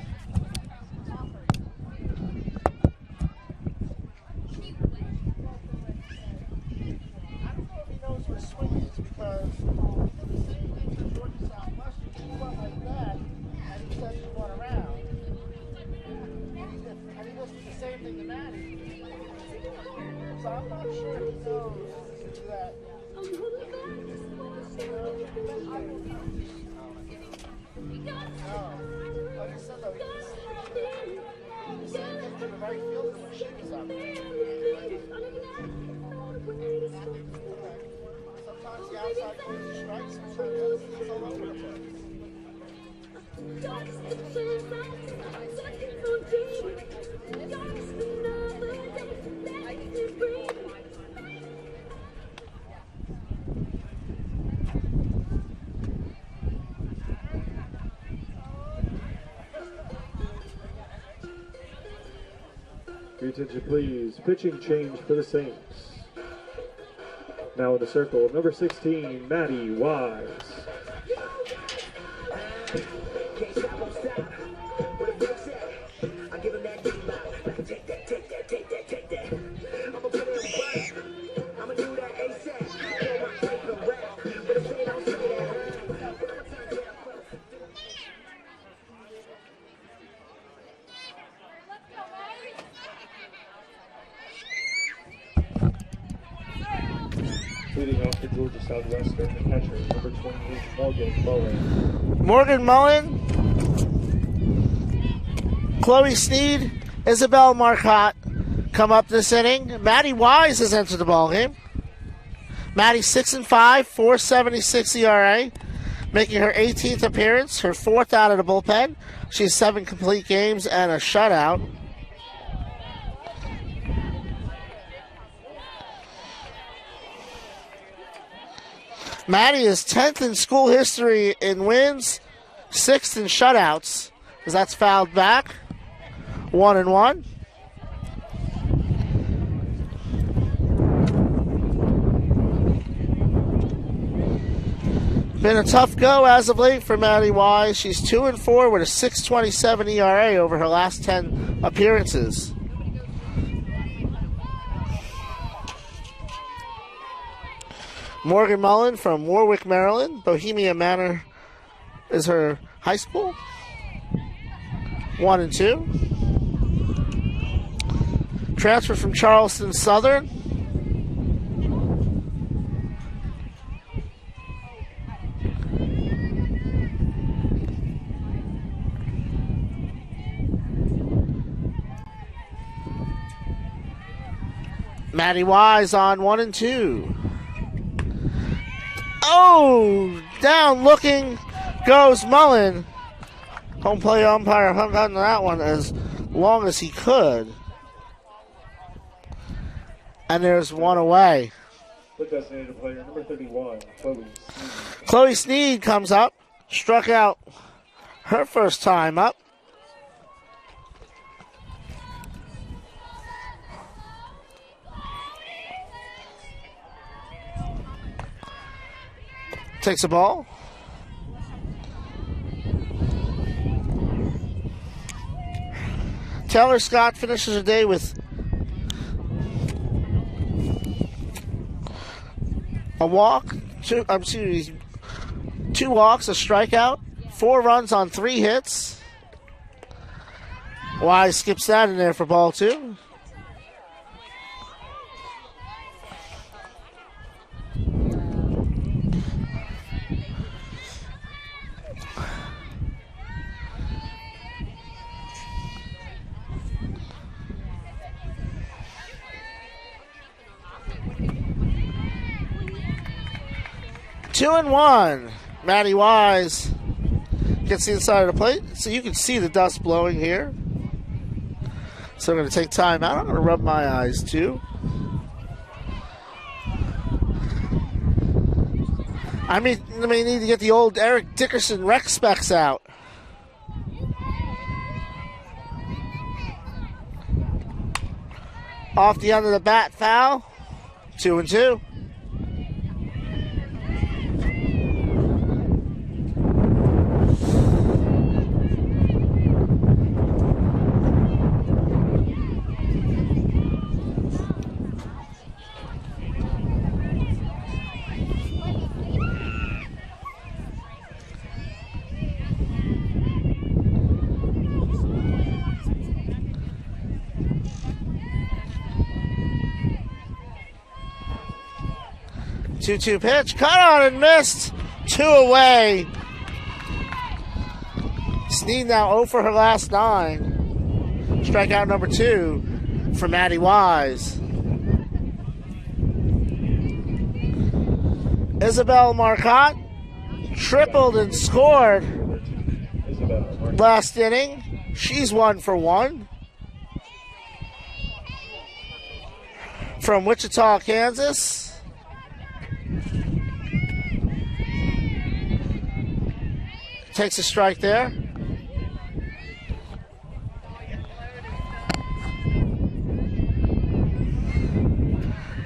S3: I'm not sure he knows that. Like I said, though, he's to the right field when she was up. Sometimes the outside corner strikes, sometimes it's all over the place.
S2: Your attention, please. Pitching change for the Saints. Now in the circle, number 16, Maddie Wise. Leading off for Georgia Southwestern, the catcher, number 28, Morgan Mullen.
S1: Morgan Mullen, Chloe Sneed, Isabel Marcotte come up this inning. Maddie Wise has entered the ballgame. Maddie 6-5, 4.76 ERA, making her 18th appearance, her 4th out of the bullpen. She has 7 complete games and a shutout. Maddie is 10th in school history in wins, 6th in shutouts, as that's fouled back. 1-1. Been a tough go as of late for Maddie Wise. She's 2-4 with a 6.27 ERA over her last 10 appearances. Morgan Mullen from Warwick, Maryland. Bohemia Manor is her high school. 1 and 2. Transfer from Charleston Southern. Maddie Wise on 1 and 2. Oh, down looking goes Mullen. Home plate umpire hung on to that one as long as he could. And there's one away.
S2: The designated player, number 31, Chloe Sneed.
S1: Chloe Sneed comes up, struck out her first time up. Takes the ball. Taylor Scott finishes the day with a walk, two walks, a strikeout, 4 runs on 3 hits. Wise skips that in there for ball 2. Two and 1. Maddie Wise gets the inside of the plate, so you can see the dust blowing here. So I'm going to take time out. I'm going to rub my eyes too. I may need to get the old Eric Dickerson rec specs out. Off the end of the bat, foul. 2 and 2. Two pitch, cut on and missed. 2 away. Sneed now 0 for her last 9. Strikeout number 2 for Maddie Wise. Isabel Marcotte tripled and scored last inning. She's 1 for 1. From Wichita, Kansas. Takes a strike there.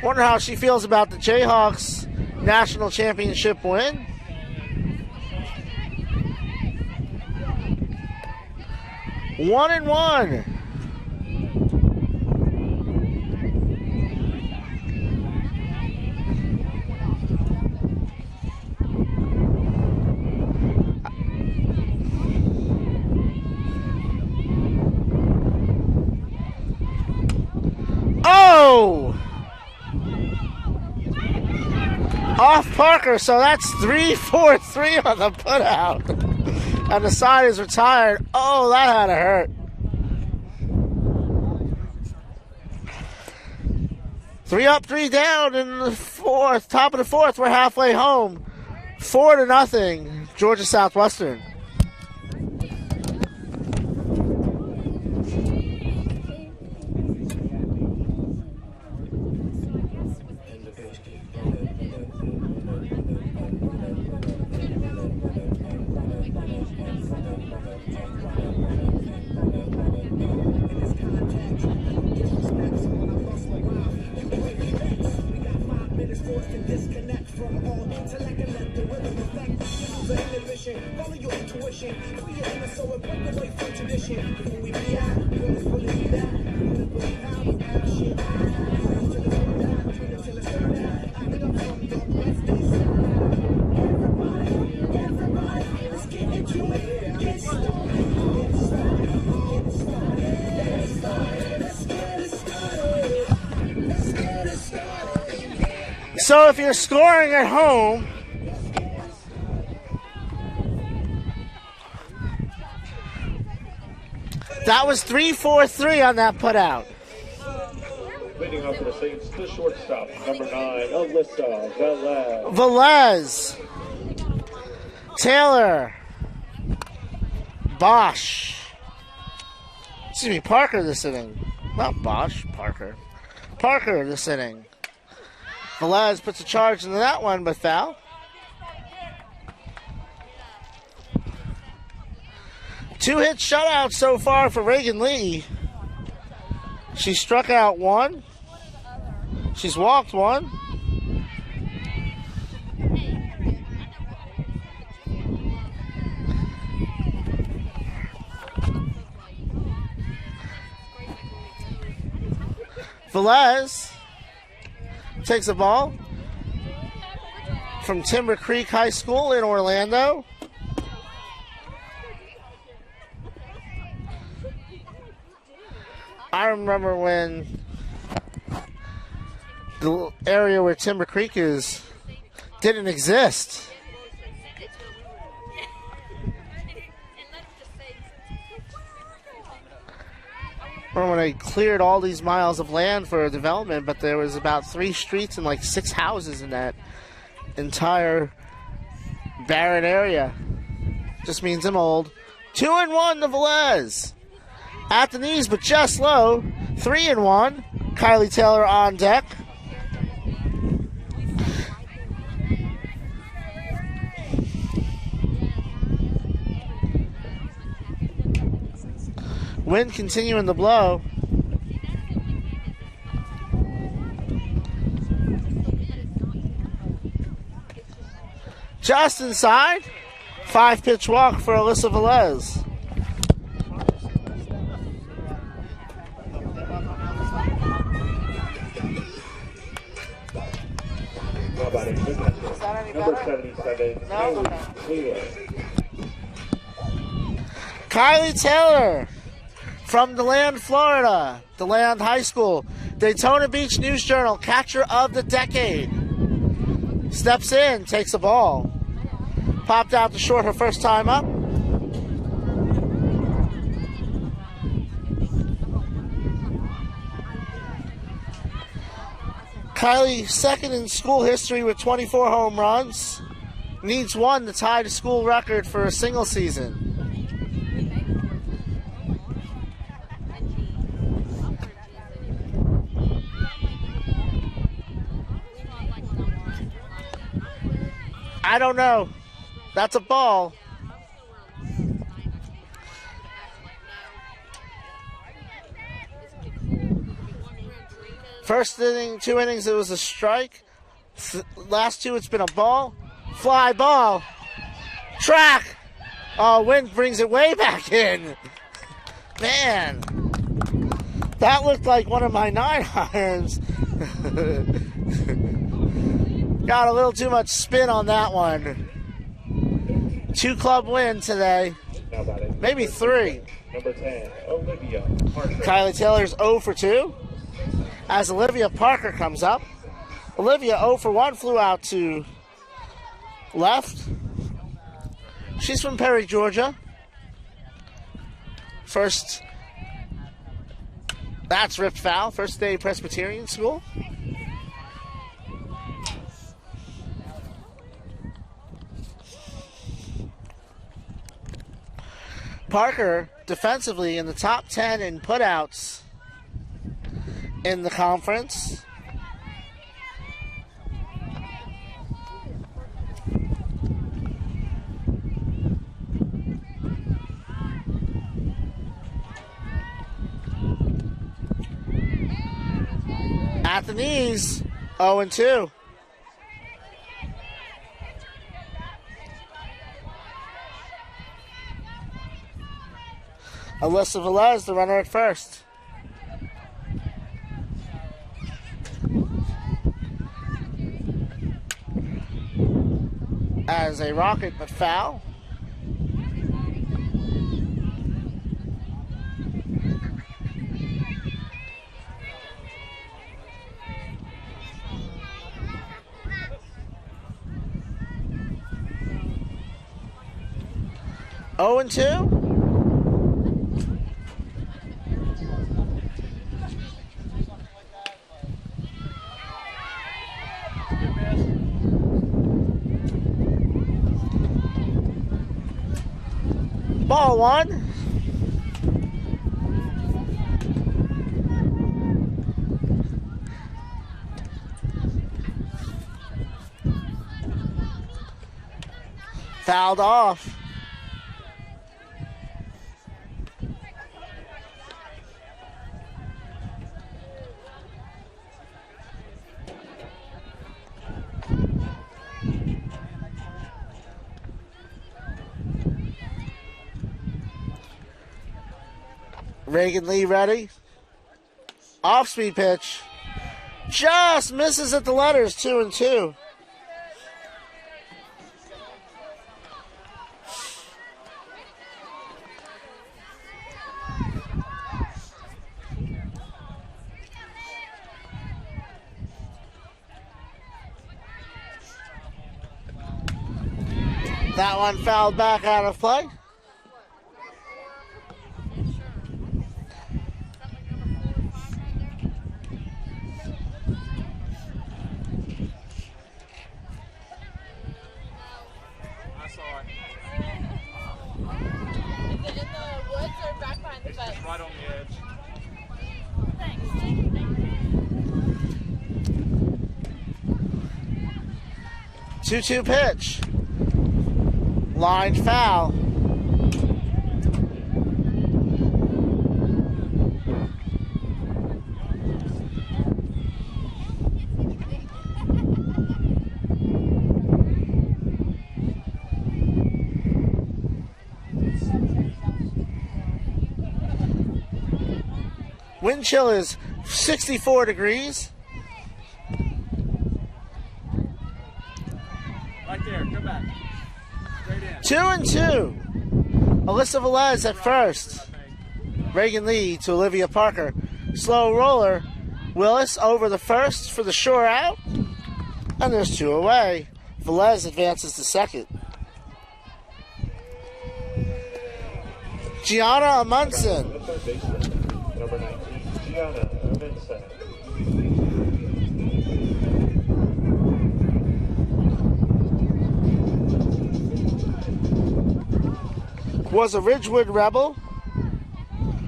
S1: Wonder how she feels about the Jayhawks national championship win. One and 1. Oh! Off Parker, so that's 3-4-3 on the putout. And the side is retired. Oh, that had to hurt. 3 up, 3 down in the 4th. Top of the 4th, we're halfway home. 4-0, Georgia Southwestern. So if you're scoring at home, that was 3-4-3 on that putout.
S2: Leading off for the Saints, the shortstop, number 9, Alyssa Velez.
S1: Velez, Taylor, Bosch. Excuse me, Parker this inning. Not Bosch, Parker. Parker this inning. Velez puts a charge into that one, but foul. Two-hit shutout so far for Reagan Lee. She struck out one. She's walked one. Velez takes a ball from Timber Creek High School in Orlando. I remember when the area where Timber Creek is didn't exist. Remember when they cleared all these miles of land for development, but there was about 3 streets and like 6 houses in that entire barren area. Just means I'm old. 2-1 to Velez. At the knees, but just low. 3-1. Kylie Taylor on deck. Wind continuing to blow. Just inside. 5-pitch walk for Alyssa Velez.
S2: Is that any better? Number 77,
S1: No?
S2: Taylor.
S1: Kylie Taylor from DeLand, Florida. DeLand High School. Daytona Beach News Journal, catcher of the decade. Steps in, takes a ball. Popped out to short her first time up. Kylie second in school history with 24 home runs. Needs one to tie the school record for a single season. I don't know. That's a ball. First inning, 2 innings, it was a strike. Last 2, it's been a ball. Fly ball. Track. Oh, wind brings it way back in. Man. That looked like one of my 9 irons. Got a little too much spin on that one. 2 club win today. Maybe 3.
S2: Number 10, Olivia Parker.
S1: Kylie Taylor's 0 for 2. As Olivia Parker comes up. Olivia 0 for 1, flew out to left. She's from Perry, Georgia. First, that's ripped foul. First day Presbyterian school. Parker defensively in the top 10 in putouts in the conference. At the knees, 0-2. Alyssa Velez, the runner at first. As a rocket, but foul. 0-2. Ball one. Fouled off. Reagan Lee ready. Off-speed pitch. Just misses at the letters, 2-2. That one fouled back out of play.
S4: Right on the edge.
S1: 2-2 pitch. Line foul. Wind chill is 64 degrees.
S4: Right there, come back. Straight in.
S1: 2-2. Alyssa Velez at first. Reagan Lee to Olivia Parker. Slow roller. Willis over the first for the shore out. And there's 2 away. Velez advances to second. Gianna Amundsen.
S2: The third baseman, number 19, Gianna Amundsen.
S1: Was a Ridgewood Rebel.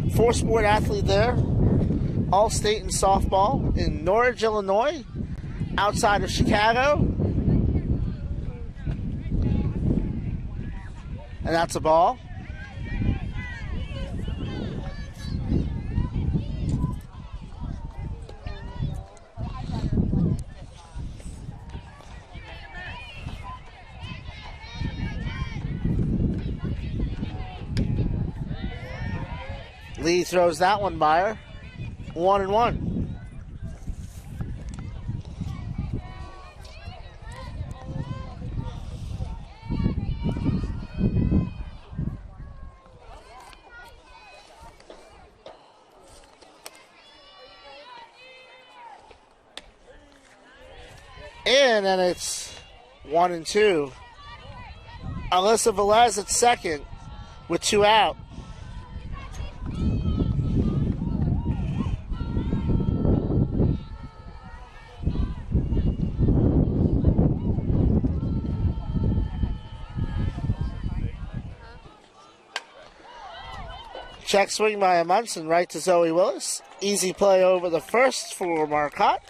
S1: 4-sport athlete there. All-state in softball in Norridge, Illinois, outside of Chicago. And that's a ball. Lee throws that one by her. 1-1. And it's 1-2. Alyssa Velez at second with 2 out. Check swing by Amundsen right to Zoe Willis. Easy play over the first for Marcotte.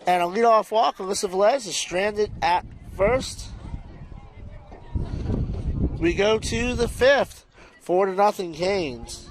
S1: And a leadoff walk. Alyssa Velez is stranded at first. We go to the 5th. 4-0 Canes.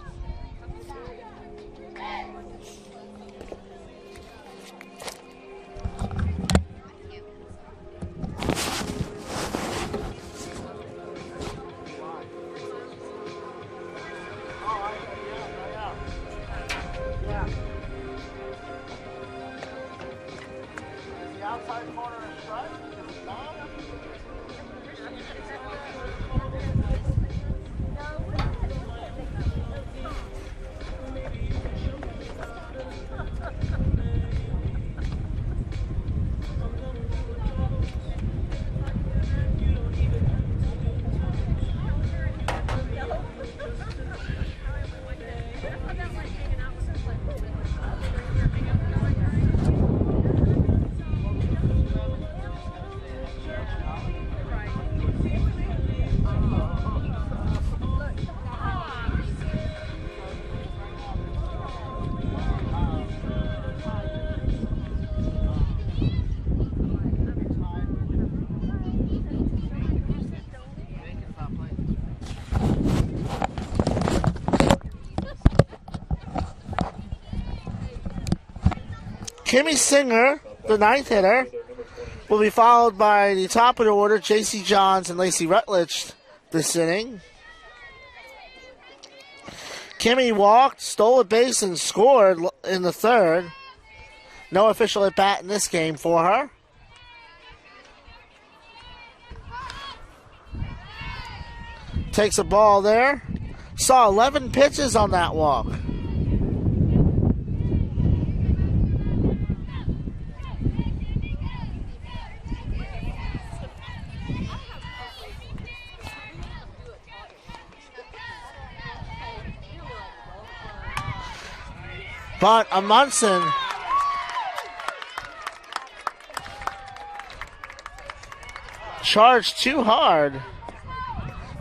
S1: Kimmy Singer, the ninth hitter, will be followed by the top of the order, J.C. Johns and Lacey Rutledge this inning. Kimmy walked, stole a base, and scored in the third. No official at bat in this game for her. Takes a ball there. Saw 11 pitches on that walk. But Amundsen charged too hard.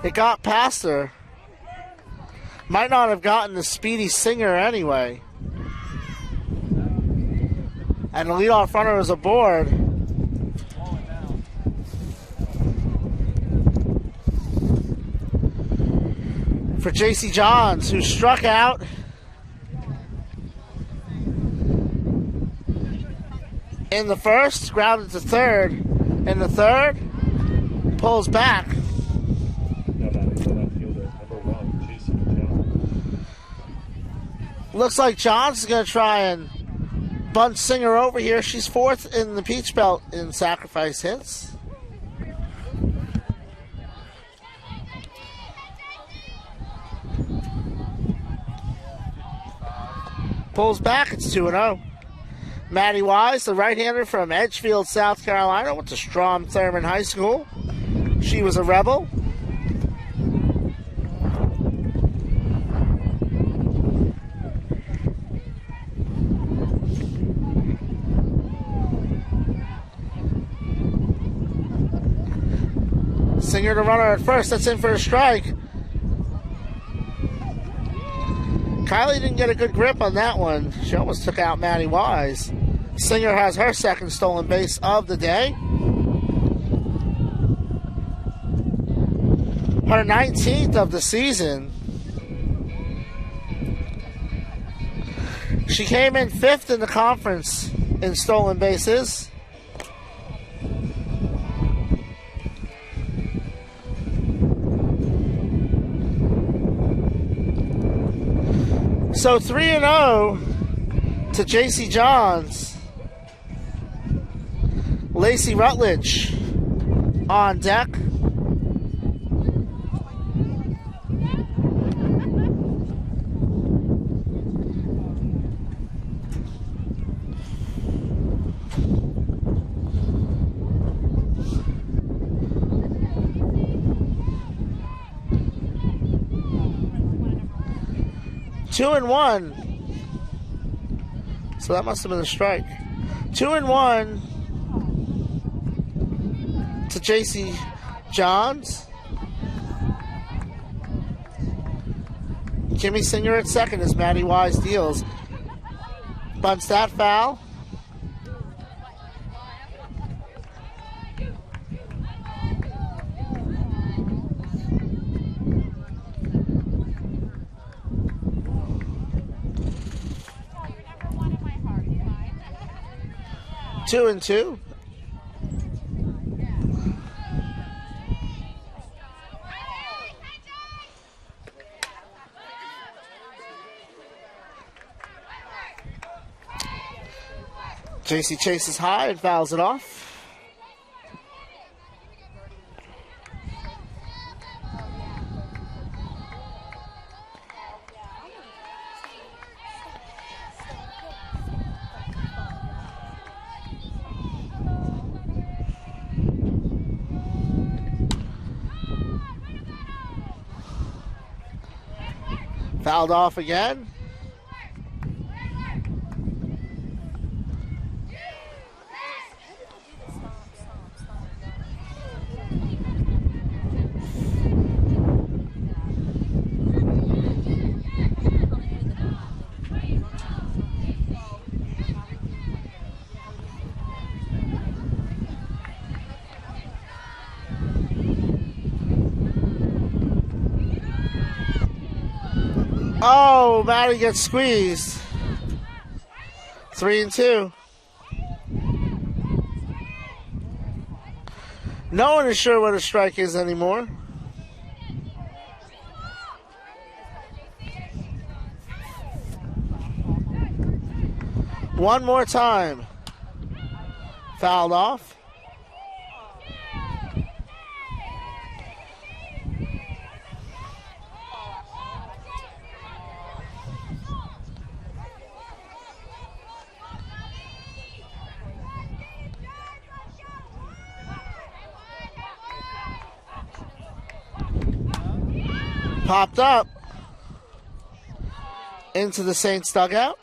S1: It got past her. Might not have gotten the speedy Singer anyway. And the leadoff runner was aboard. For J.C. Johns, who struck out. In the first, grounded to third. In the third, pulls back.
S2: Now batting for left fielder, number 1, J.C. Johns.
S1: Looks like Johns is going to try and bunt Singer over here. She's fourth in the Peach Belt in sacrifice hits. Pulls back, it's 2-0. Maddie Wise, the right-hander from Edgefield, South Carolina, went to Strom Thurman High School. She was a Rebel. Singer to runner at first, that's in for a strike. Kylie didn't get a good grip on that one. She almost took out Maddie Wise. Singer has her second stolen base of the day. Her 19th of the season. She came in 5th in the conference in stolen bases. So 3-0 to J.C. Johns. Lacey Rutledge on deck. Two and one. So that must have been a strike. 2-1 to J.C. Johns. Kimmy Singer at second as Maddie Wise deals. Bunts that foul. Two and two. JC chases high and fouls it off. Fouled off again. Oh, Maddie gets squeezed. 3 and 2. No one is sure what a strike is anymore. One more time. Fouled off. Popped up into the Saints dugout.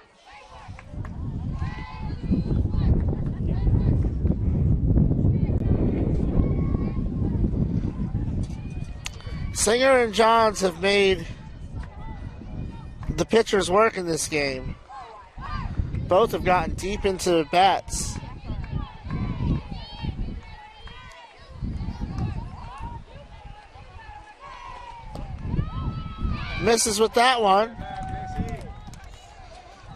S1: Singer and Johns have made the pitchers work in this game. Both have gotten deep into bats. Misses with that one.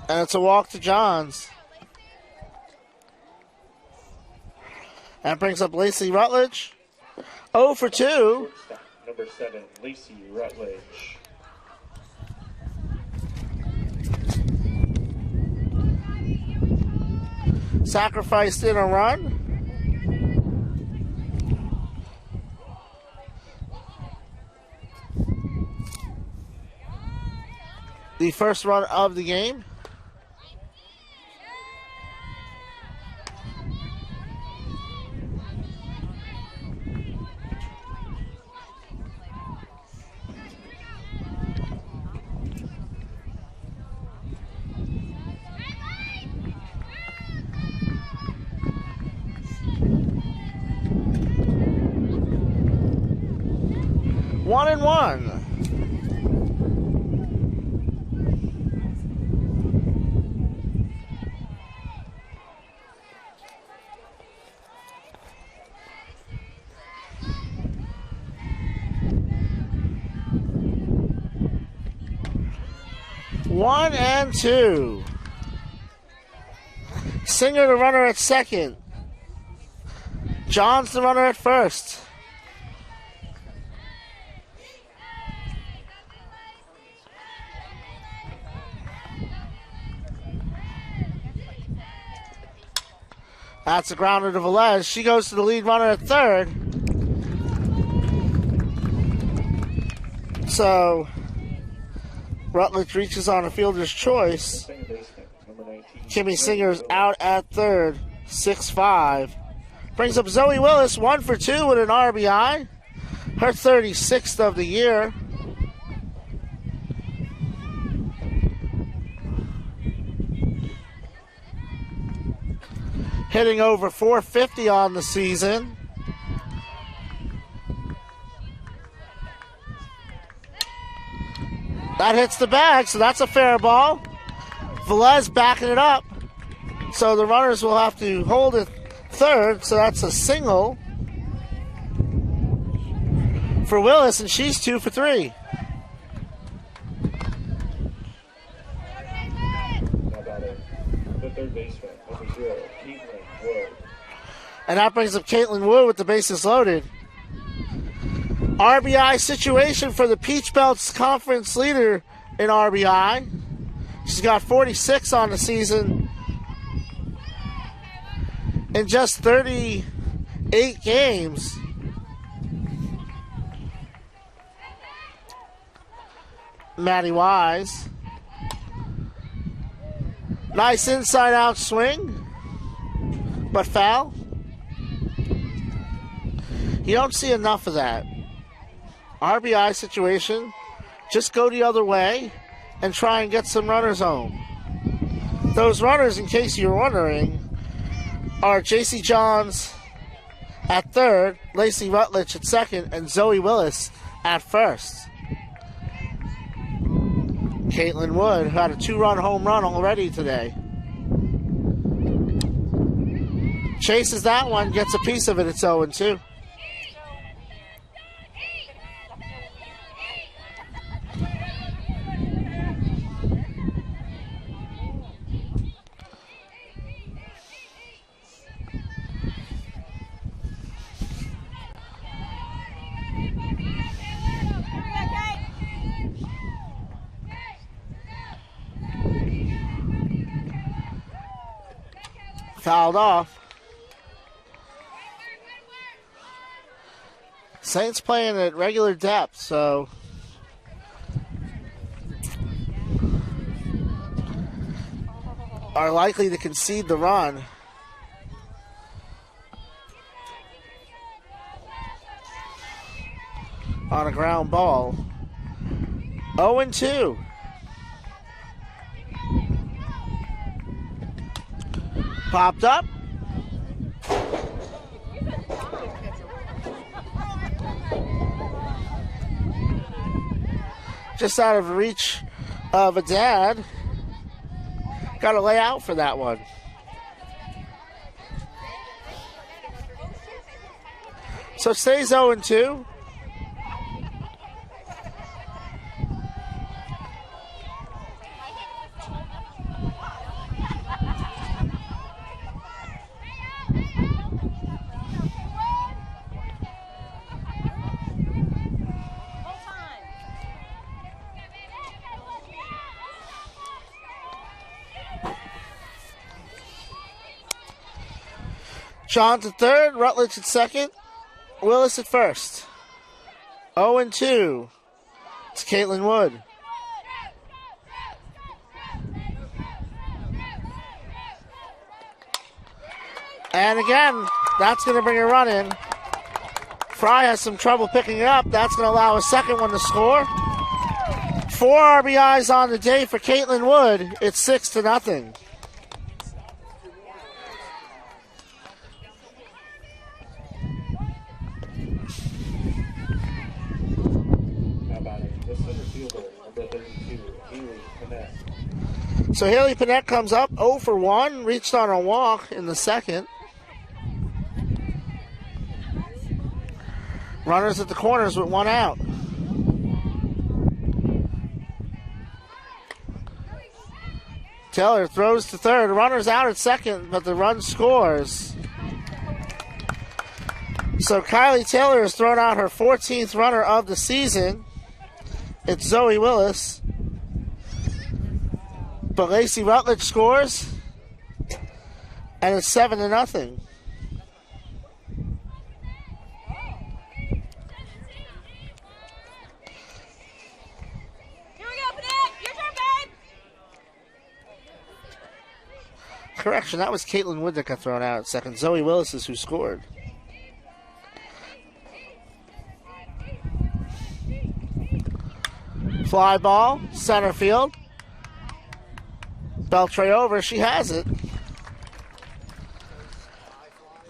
S1: And it's a walk to Johns. That brings up Lacey Rutledge. 0 for 2.
S2: Number 7, Lacey Rutledge.
S1: Sacrificed in a run. The first run of the game. One and one. One and two. Singer the runner at second. Johns the runner at first. That's a grounder to Velez. She goes to the lead runner at third. So Rutledge reaches on a fielder's choice. Kimmy Singer's out at third, 6-5. Brings up Zoe Willis, 1 for 2 with an RBI. Her 36th of the year. Hitting over 450 on the season. That hits the bag, so that's a fair ball. Velez backing it up. So the runners will have to hold it third, so that's a single for Willis, and she's 2 for 3.
S2: The third baseman, number 0, Caitlin Wood.
S1: And that brings up Caitlin Wood with the bases loaded. RBI situation for the Peach Belts conference leader in RBI. She's got 46 on the season in just 38 games. Maddie Wise. Nice inside out swing, but foul. You don't see enough of that. RBI situation, just go the other way and try and get some runners home. Those runners, in case you're wondering, are JC Johns at third, Lacey Rutledge at second, and Zoe Willis at first. Caitlin Wood had a 2-run home run already today. Chases that one, gets a piece of it, it's 0-2. Fouled off. Saints playing at regular depth, so are likely to concede the run. On a ground ball. 0-2. Popped up. Just out of reach of a dad. Got to lay out for that one. So it stays 0-2. Johns at third, Rutledge at second, Willis at first. 0-2. It's Caitlin Wood. And again, that's going to bring a run in. Fry has some trouble picking it up. That's going to allow a second one to score. 4 RBIs on the day for Caitlin Wood. It's 6-0. So Haley Panette comes up 0 for 1, reached on a walk in the second. Runners at the corners with 1 out. Taylor throws to third. Runners out at second, but the run scores. So Kylie Taylor has thrown out her 14th runner of the season. It's Zoe Willis. But Lacey Rutledge scores, and it's 7-0.
S3: Here we go, Panette. Your turn, babe.
S1: Correction, that was Caitlin Wood that got thrown out at second. Zoe Willis is who scored. Fly ball, center field. Beltray over, she has it.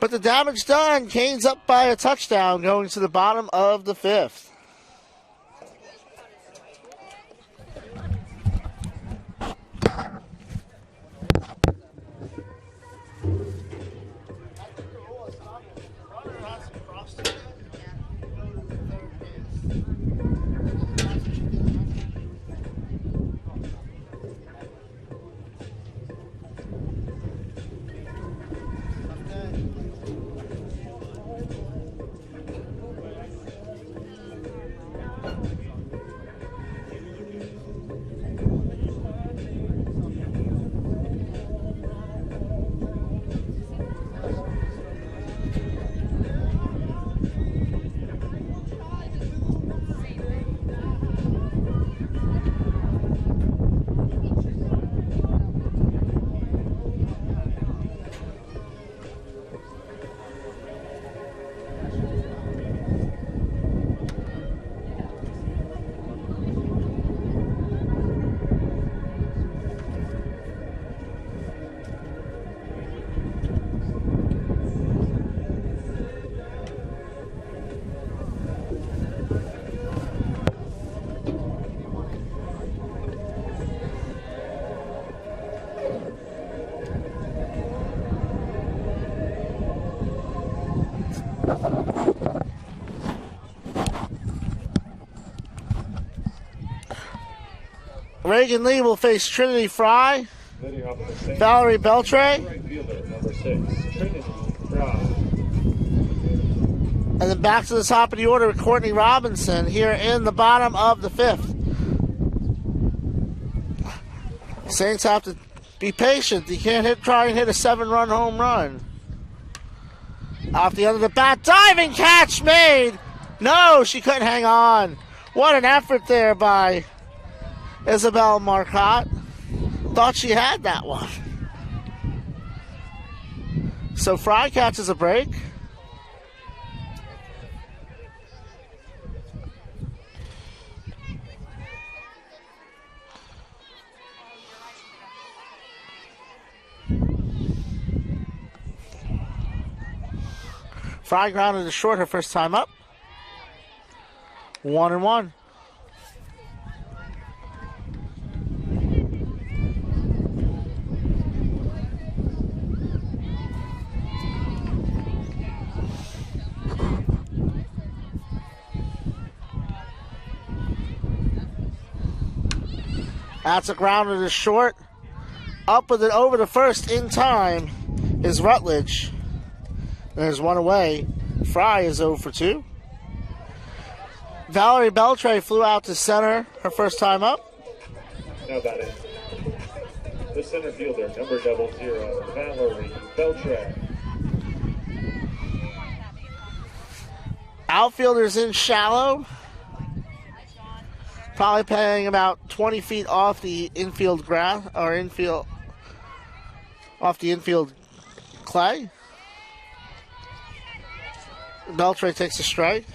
S1: But the damage done. Canes up by a touchdown going to the bottom of the 5th. Reagan Lee will face Trinity Fry. Valerie Beltray. And then back to the top of the order with Courtney Robinson here in the bottom of the 5th. Saints have to Be patient. You can't try and hit a 7-run home run. Off the end of the bat, diving catch made. No, she couldn't hang on. What an effort there by Isabel Marcotte. Thought she had that one. So Fry catches a break. Fry grounded to short her first time up. 1-1. That's a grounder to short. Up with it over the first in time is Rutledge. There's one away. Fry is 0 for 2. Valerie Beltray flew out to center her first time up.
S2: Now batting, the center fielder, number 00, Valerie Beltray.
S1: Outfielders in shallow. Probably playing about 20 feet off the infield grass, or off the infield clay. Beltray takes a strike.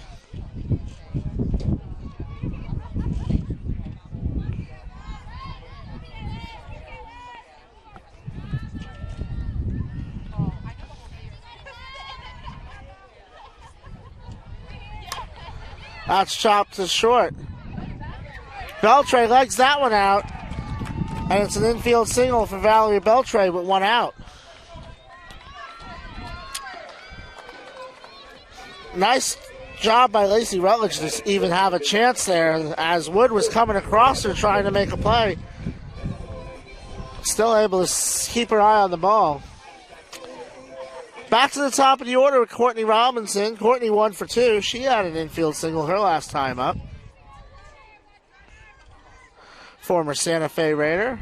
S1: That's chopped to short. Beltray legs that one out. And it's an infield single for Valerie Beltray with one out. Nice job by Lacey Rutledge to even have a chance there as Wood was coming across her trying to make a play. Still able to keep her eye on the ball. Back to the top of the order with Courtney Robinson. Courtney 1 for 2. She had an infield single her last time up. Former Santa Fe Raider.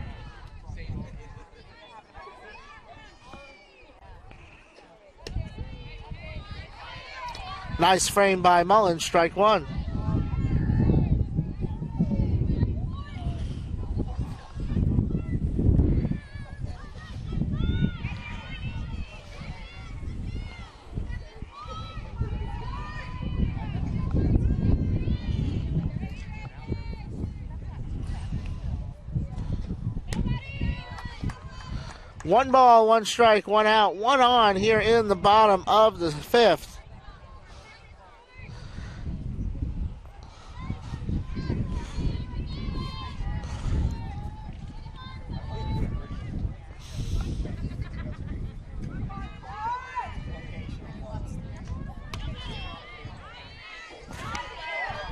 S1: Nice frame by Mullen, strike one. One ball, one strike, one out, one on here in the bottom of the fifth.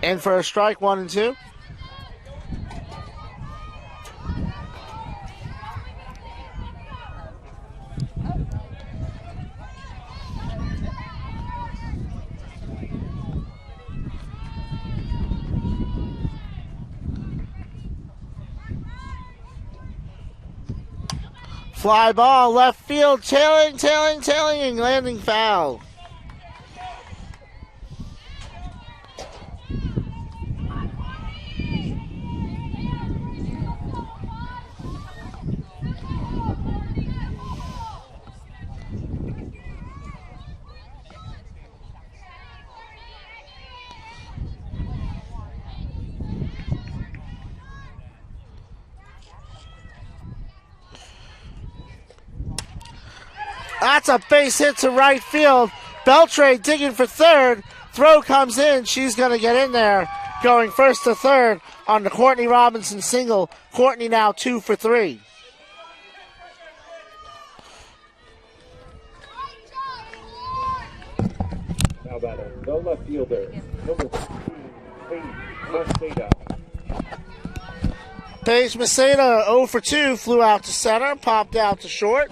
S1: In for a strike, 1 and 2. Fly ball, left field, tailing, and landing foul. That's a base hit to right field. Beltray digging for third. Throw comes in. She's going to get in there. Going first to third on the Courtney Robinson single. Courtney now 2 for 3.
S2: Now batter, the left fielder, number 15, Maceda.
S1: Paige Maceda 0 for 2. Flew out to center. Popped out to short.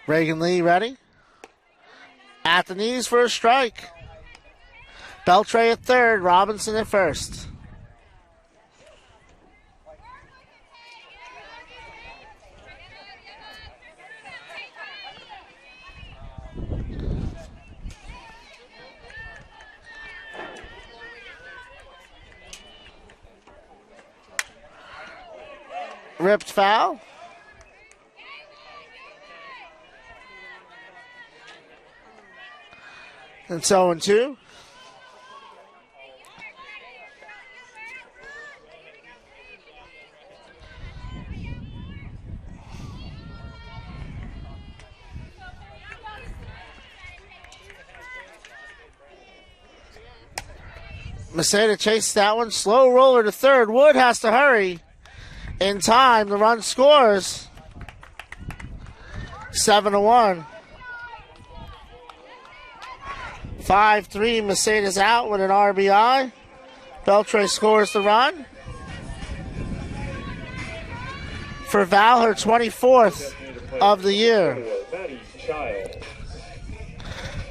S1: Reagan Lee ready. At the knees for a strike. Beltray at third, Robinson at first. Ripped foul. And so in 2. Maceda chases that one. Slow roller to third. Wood has to hurry. In time, the run scores. 7-1. 5-3, Maceda's out with an RBI. Beltray scores the run. For Val, her 24th of the year.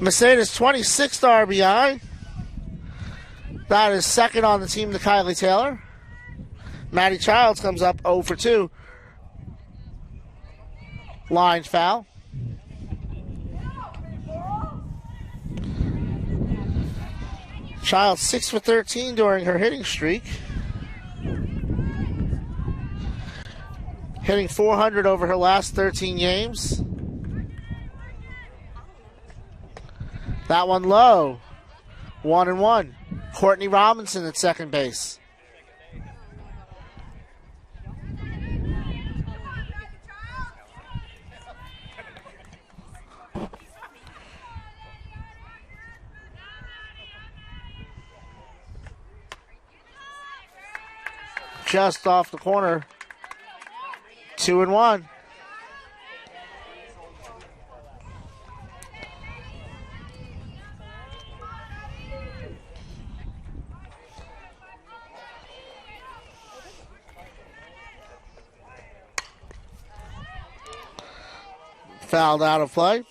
S1: Maceda's 26th RBI. That is second on the team to Kylie Taylor. Maddie Childs comes up 0 for 2. Line foul. Childs 6 for 13 during her hitting streak. Hitting .400 over her last 13 games. That one low. 1-1. Courtney Robinson at second base. Just off the corner. 2-1. Fouled out of play.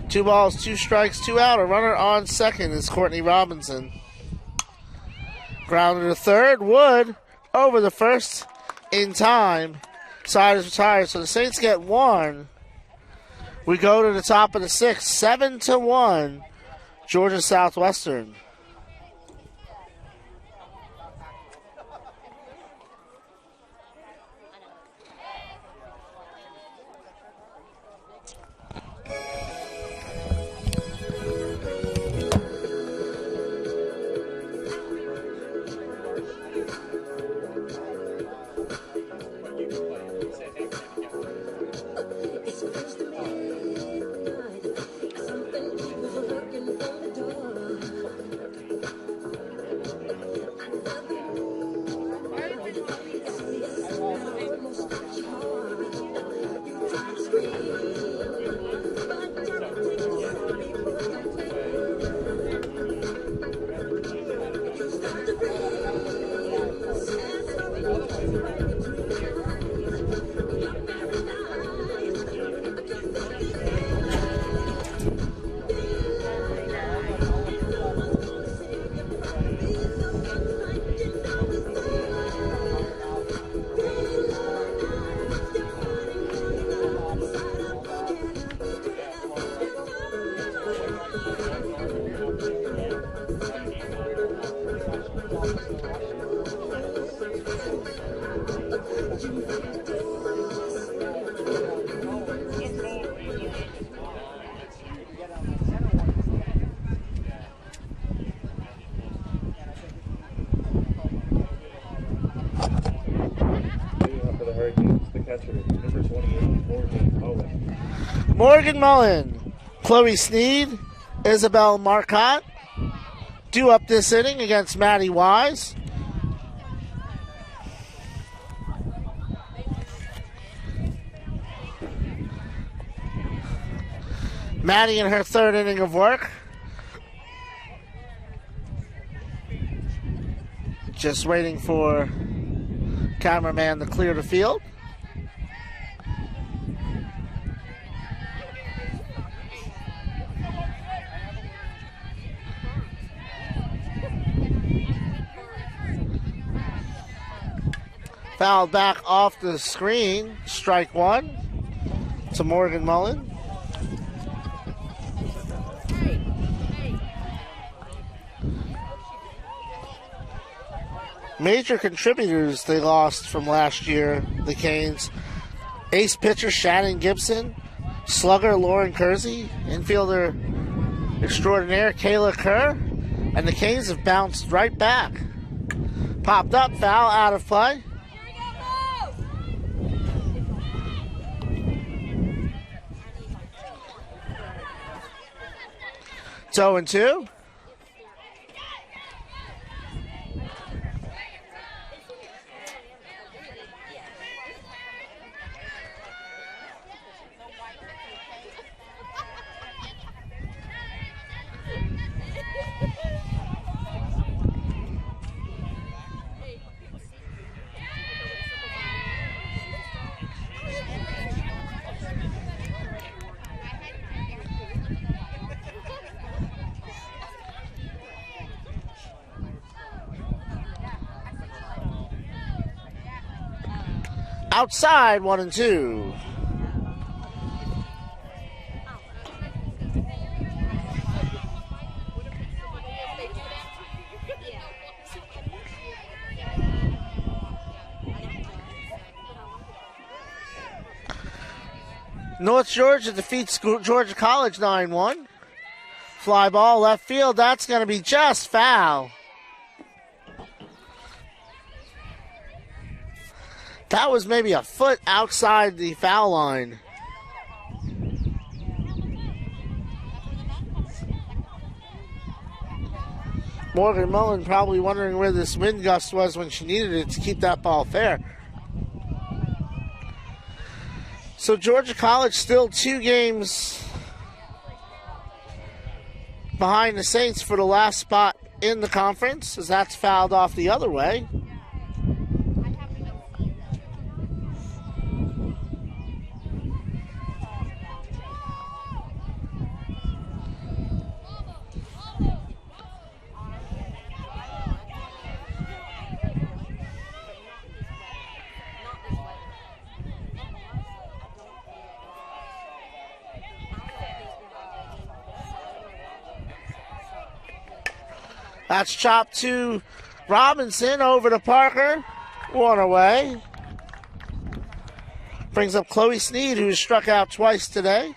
S1: Two balls, 2 strikes, 2 out. A runner on second is Courtney Robinson. Grounded to third. Wood over the first in time. Side is retired, so the Saints get 1. We go to the top of the 6th. 7-1. Georgia Southwestern. Morgan Mullen, Chloe Sneed, Isabel Marcotte due up this inning against Maddie Wise. Maddie in her third inning of work. Just waiting for cameraman to clear the field. Foul back off the screen. Strike one to Morgan Mullen. Major contributors they lost from last year, the Canes. Ace pitcher Shannon Gibson, slugger Lauren Kersey, infielder extraordinaire Kayla Kerr, and the Canes have bounced right back. Popped up, foul, out of play. It's 0-2. Outside, 1-2. North Georgia defeats Georgia College 9-1. Fly ball left field. That's going to be just foul. That was maybe a foot outside the foul line. Morgan Mullen probably wondering where this wind gust was when she needed it to keep that ball fair. So Georgia College still 2 games behind the Saints for the last spot in the conference, as that's fouled off the other way. That's chopped to Robinson, over to Parker. One away. Brings up Chloe Sneed, who's struck out twice today.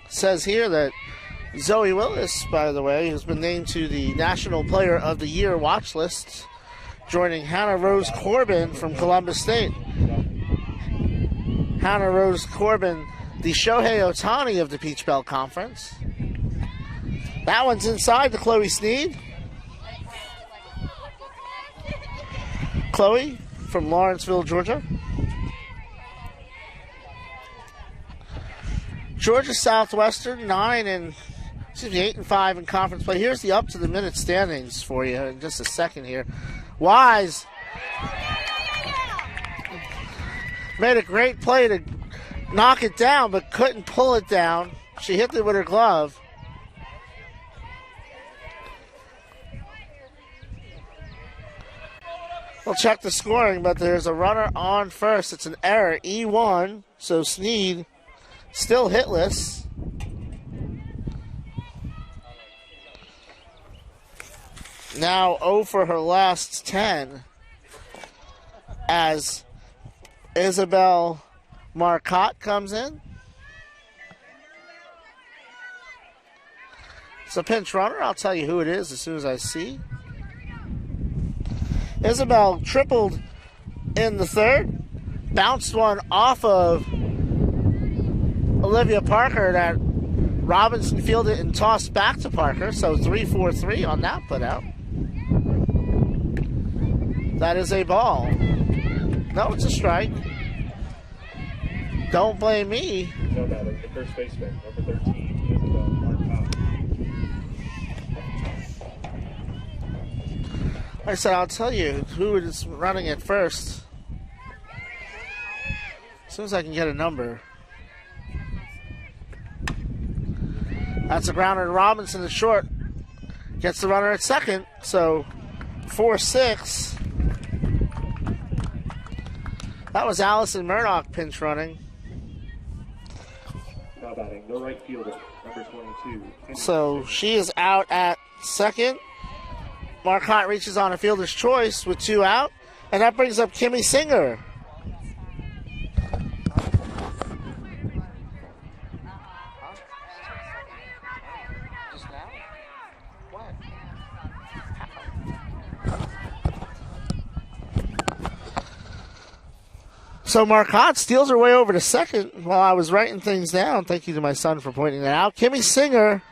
S1: Says here that Zoe Willis, by the way, has been named to the National Player of the Year watch list, joining Hannah Rose Corbin from Columbus State. Hannah Rose Corbin, the Shohei Ohtani of the Peach Belt Conference. That one's inside to Chloe Sneed. Chloe from Lawrenceville, Georgia. Georgia Southwestern 8-5 in conference play. Here's the up to the minute standings for you in just a second here. Wise made a great play to knock it down, but couldn't pull it down. She hit it with her glove. We'll check the scoring, but there's a runner on first. It's an error, E1, so Sneed still hitless. Now 0 for her last 10 as Isabel Marcotte comes in. It's a pinch runner. I'll tell you who it is as soon as I see. Isabel tripled in the third. Bounced one off of Olivia Parker that Robinson fielded and tossed back to Parker. So 3-4-3 on that put out. That is a ball. No, it's a strike. Don't blame me.
S2: No batting. The first baseman, number 13, Isabel Marcotte.
S1: Like I said, I'll tell you who is running at first as soon as I can get a number. That's a grounder to Robinson at short. Gets the runner at second, so 4-6. That was Allison Murdoch pinch running.
S2: Now batting, the right fielder, number 22.
S1: So she is out at second. Marcotte reaches on a fielder's choice with 2 out, and that brings up Kimmy Singer. So Marcotte steals her way over to second while I was writing things down. Thank you to my son for pointing that out. Kimmy Singer.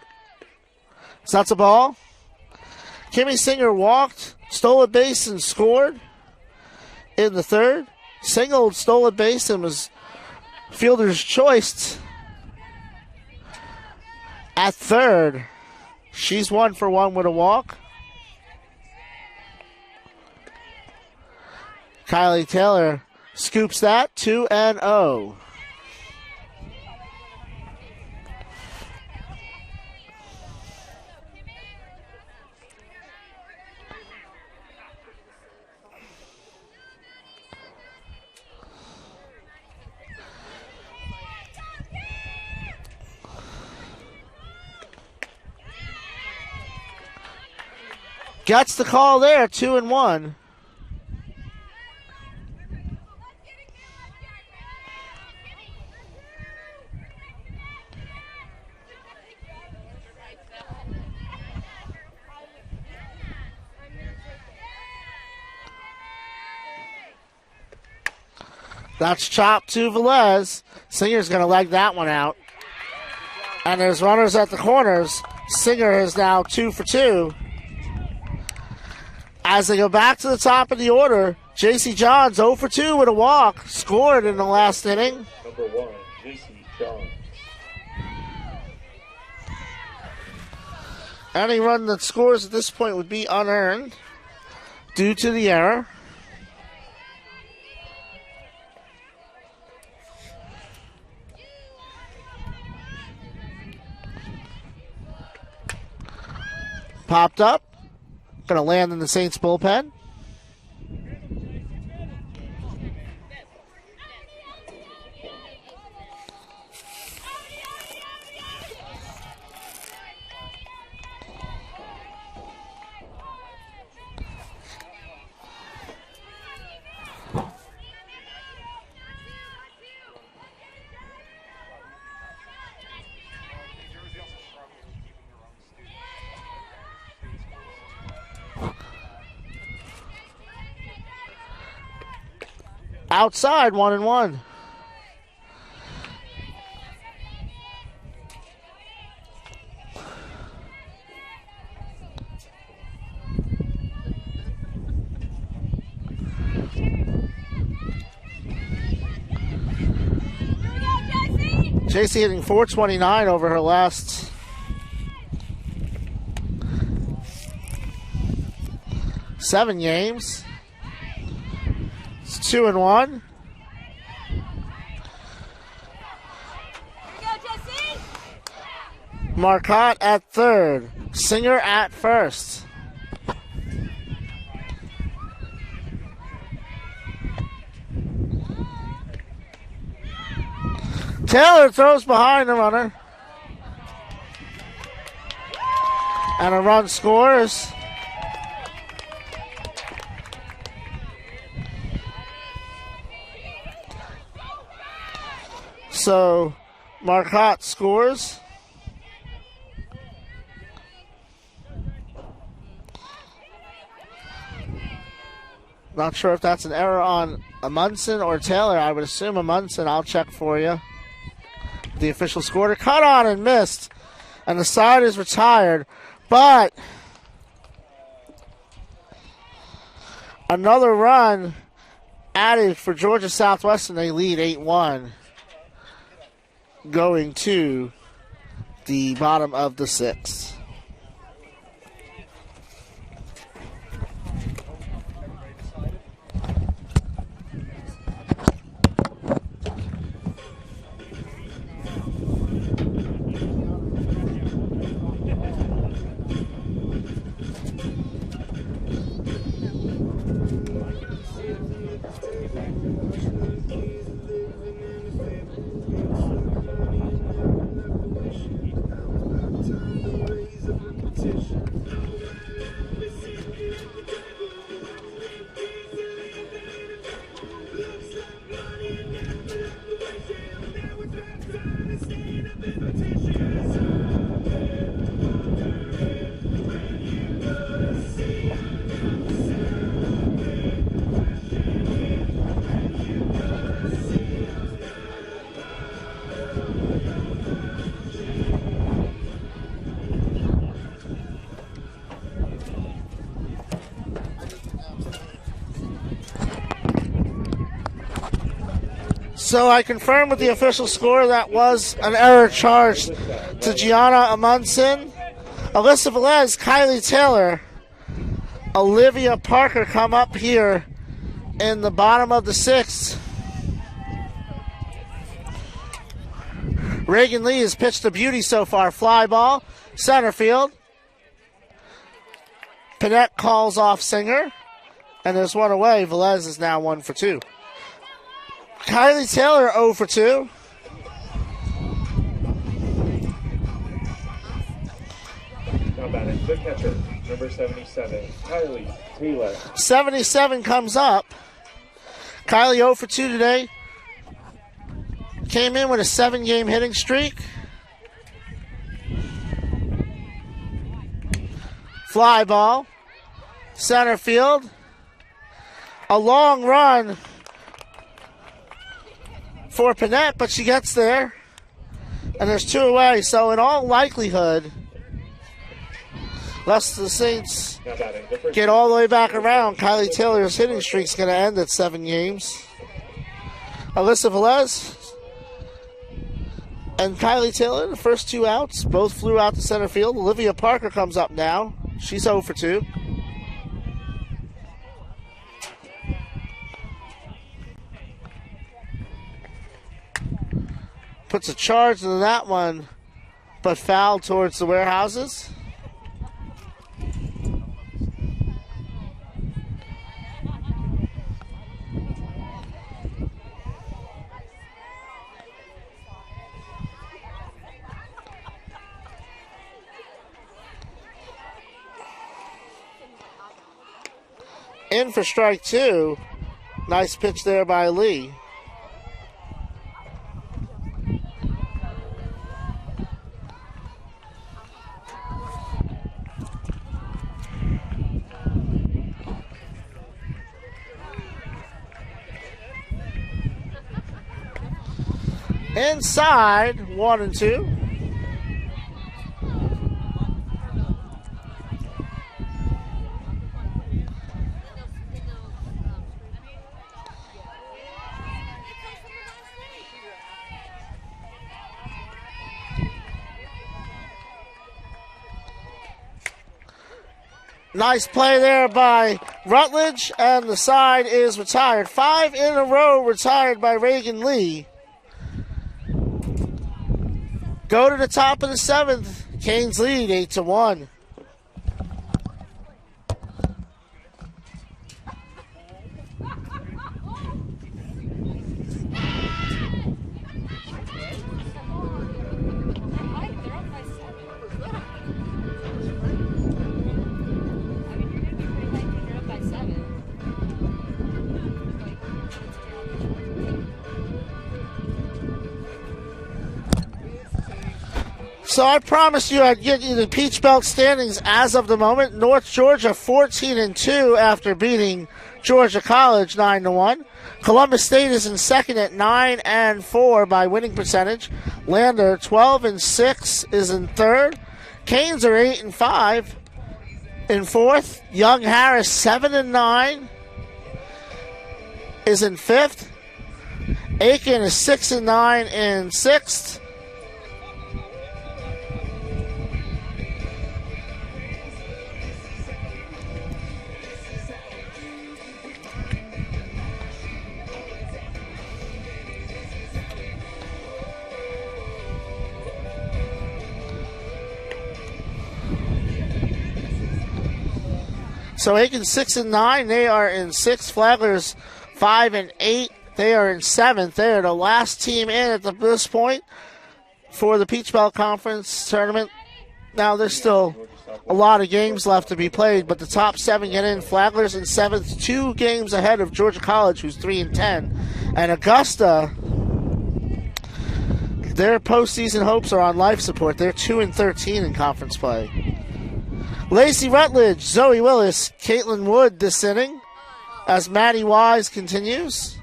S1: So that's a ball. Kimmy Singer walked, stole a base, and scored in the third. Singled, stole a base, and was fielder's choice at third. She's 1 for 1 with a walk. Kylie Taylor scoops that 2-0. Gets the call there, 2-1. That's chopped to Velez. Singer's going to leg that one out. And there's runners at the corners. Singer is now 2 for 2. As they go back to the top of the order, J.C. Johns 0 for 2 with a walk. Scored in the last inning.
S2: Number 1, J.C. Johns.
S1: Any run that scores at this point would be unearned due to the error. Popped up. Going to land in the Saints bullpen. Outside, 1-1. JC hitting .429 over her last seven games. 2-1. Marcotte at third. Singer at first. Taylor throws behind the runner. And a run scores. So Marcotte scores. Not sure if that's an error on Amundsen or Taylor. I would assume Amundsen. I'll check for you. The official scorer cut on and missed. And the side is retired. But Another run added for Georgia Southwestern. They lead 8-1 going to the bottom of the 6th. So I confirm with the official score that was an error charged to Gianna Amundsen. Alyssa Velez, Kylie Taylor, Olivia Parker come up here in the bottom of the 6th. Reagan Lee has pitched a beauty so far. Fly ball, center field. Panette calls off Singer, and there's one away. Velez is now 1 for 2. Kylie Taylor 0 for 2.
S2: Now batting the catcher, number 77, Kylie Taylor.
S1: 77 comes up. Kylie 0 for 2 today. Came in with a 7-game hitting streak. Fly ball, center field. A long run for Panette, but she gets there. And there's 2 away. So in all likelihood, unless the Saints get all the way back around, Kylie Taylor's hitting streak's going to end at 7 games. Alyssa Velez and Kylie Taylor, the first 2 outs, both flew out to center field. Olivia Parker comes up now. She's 0 for 2. Puts a charge into that one, but foul towards the warehouses. In for strike 2. Nice pitch there by Lee. Inside, 1 and 2. Nice play there by Rutledge, and the side is retired. 5 in a row retired by Reagan Lee. Go to the top of the 7th. Canes lead 8-1. So I promised you I'd get you the Peach Belt standings as of the moment. North Georgia 14-2 after beating Georgia College 9-1. Columbus State is in second at 9-4 by winning percentage. Lander 12-6 is in third. Canes are 8-5 in fourth. Young Harris 7-9 is in 5th. Aiken is 6-9 in 6th. So Aiken 6-9, they are in 6th. Flagler's 5-8, they are in 7th. They are the last team in at this point for the Peach Belt Conference tournament. Now there's still a lot of games left to be played, but the top 7 get in. Flagler's in 7th, 2 games ahead of Georgia College, who's 3-10, and Augusta. Their postseason hopes are on life support. They're 2-13 in conference play. Lacey Rutledge, Zoe Willis, Caitlin Wood this inning as Maddie Wise continues.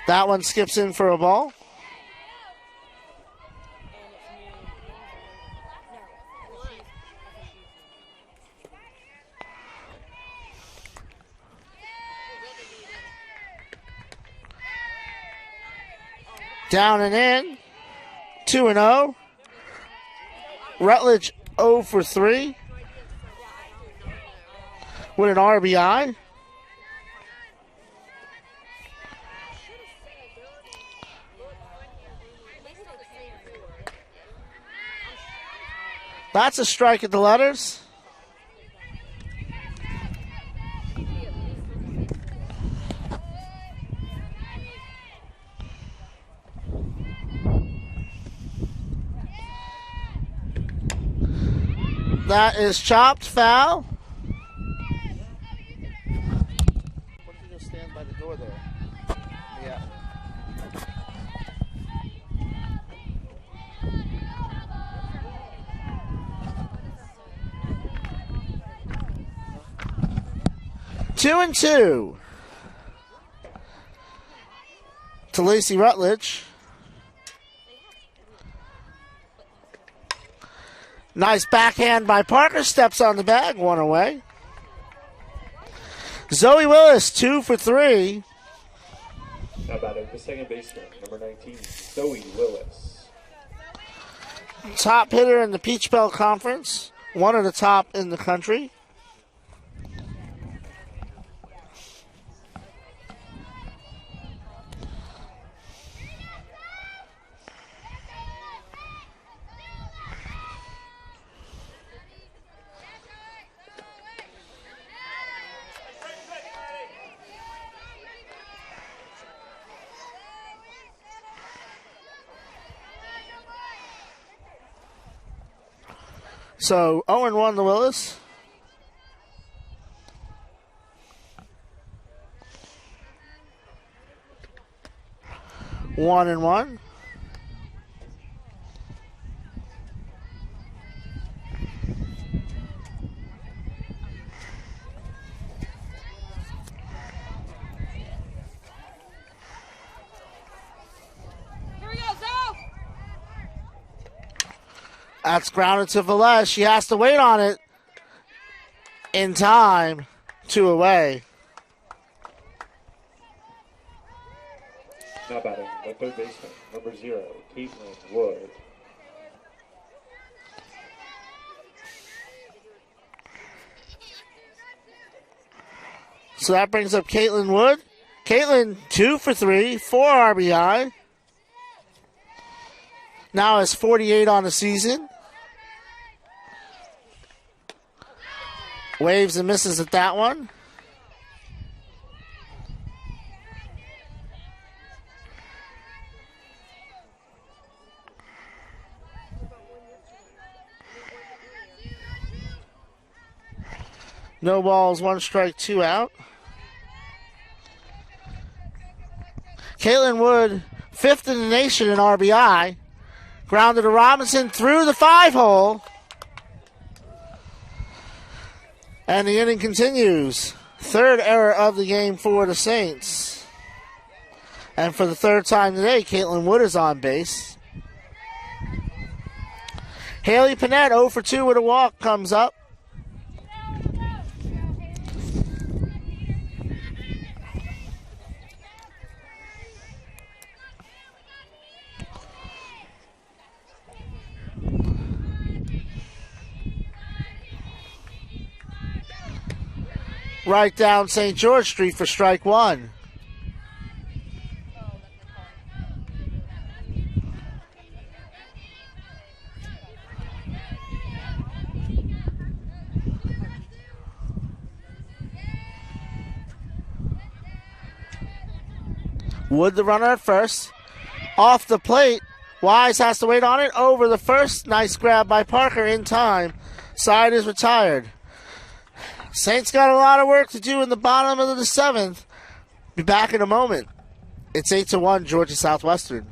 S1: That one skips in for a ball. Down and in, 2-0. Rutledge 0 for 3 with an RBI. That's a strike at the letters. That is chopped foul. What if you just stand by the door there? Yeah. Two and two to Lacey Rutledge. Nice backhand by Parker. Steps on the bag. One away. Zoe Willis, 2 for 3.
S2: Now batting the second baseman, number 19, Zoe Willis.
S1: Top hitter in the Peach Belt Conference. One of the top in the country. So 0-1 to Willis. One and one. That's grounded to Velez. She has to wait on it in time. 2 away.
S2: Now batting the third baseman, number 0, Caitlin Wood.
S1: So that brings up Caitlin Wood. Caitlin 2 for 3, 4 RBI. Now has 48 on the season. Waves and misses at that one. No balls, 1 strike, 2 out. Caitlin Wood, 5th in the nation in RBI. Grounded to Robinson through the 5-hole. And the inning continues. 3rd error of the game for the Saints. And for the 3rd time today, Caitlin Wood is on base. Haley Panett, 0 for 2 with a walk, comes up. right down St. George Street for strike one. Wood the runner at first. Off the plate. Wise has to wait on it. Over the first. Nice grab by Parker in time. Side is retired. Saints got a lot of work to do in the bottom of the seventh. Be back in a moment. It's 8-1 Georgia Southwestern.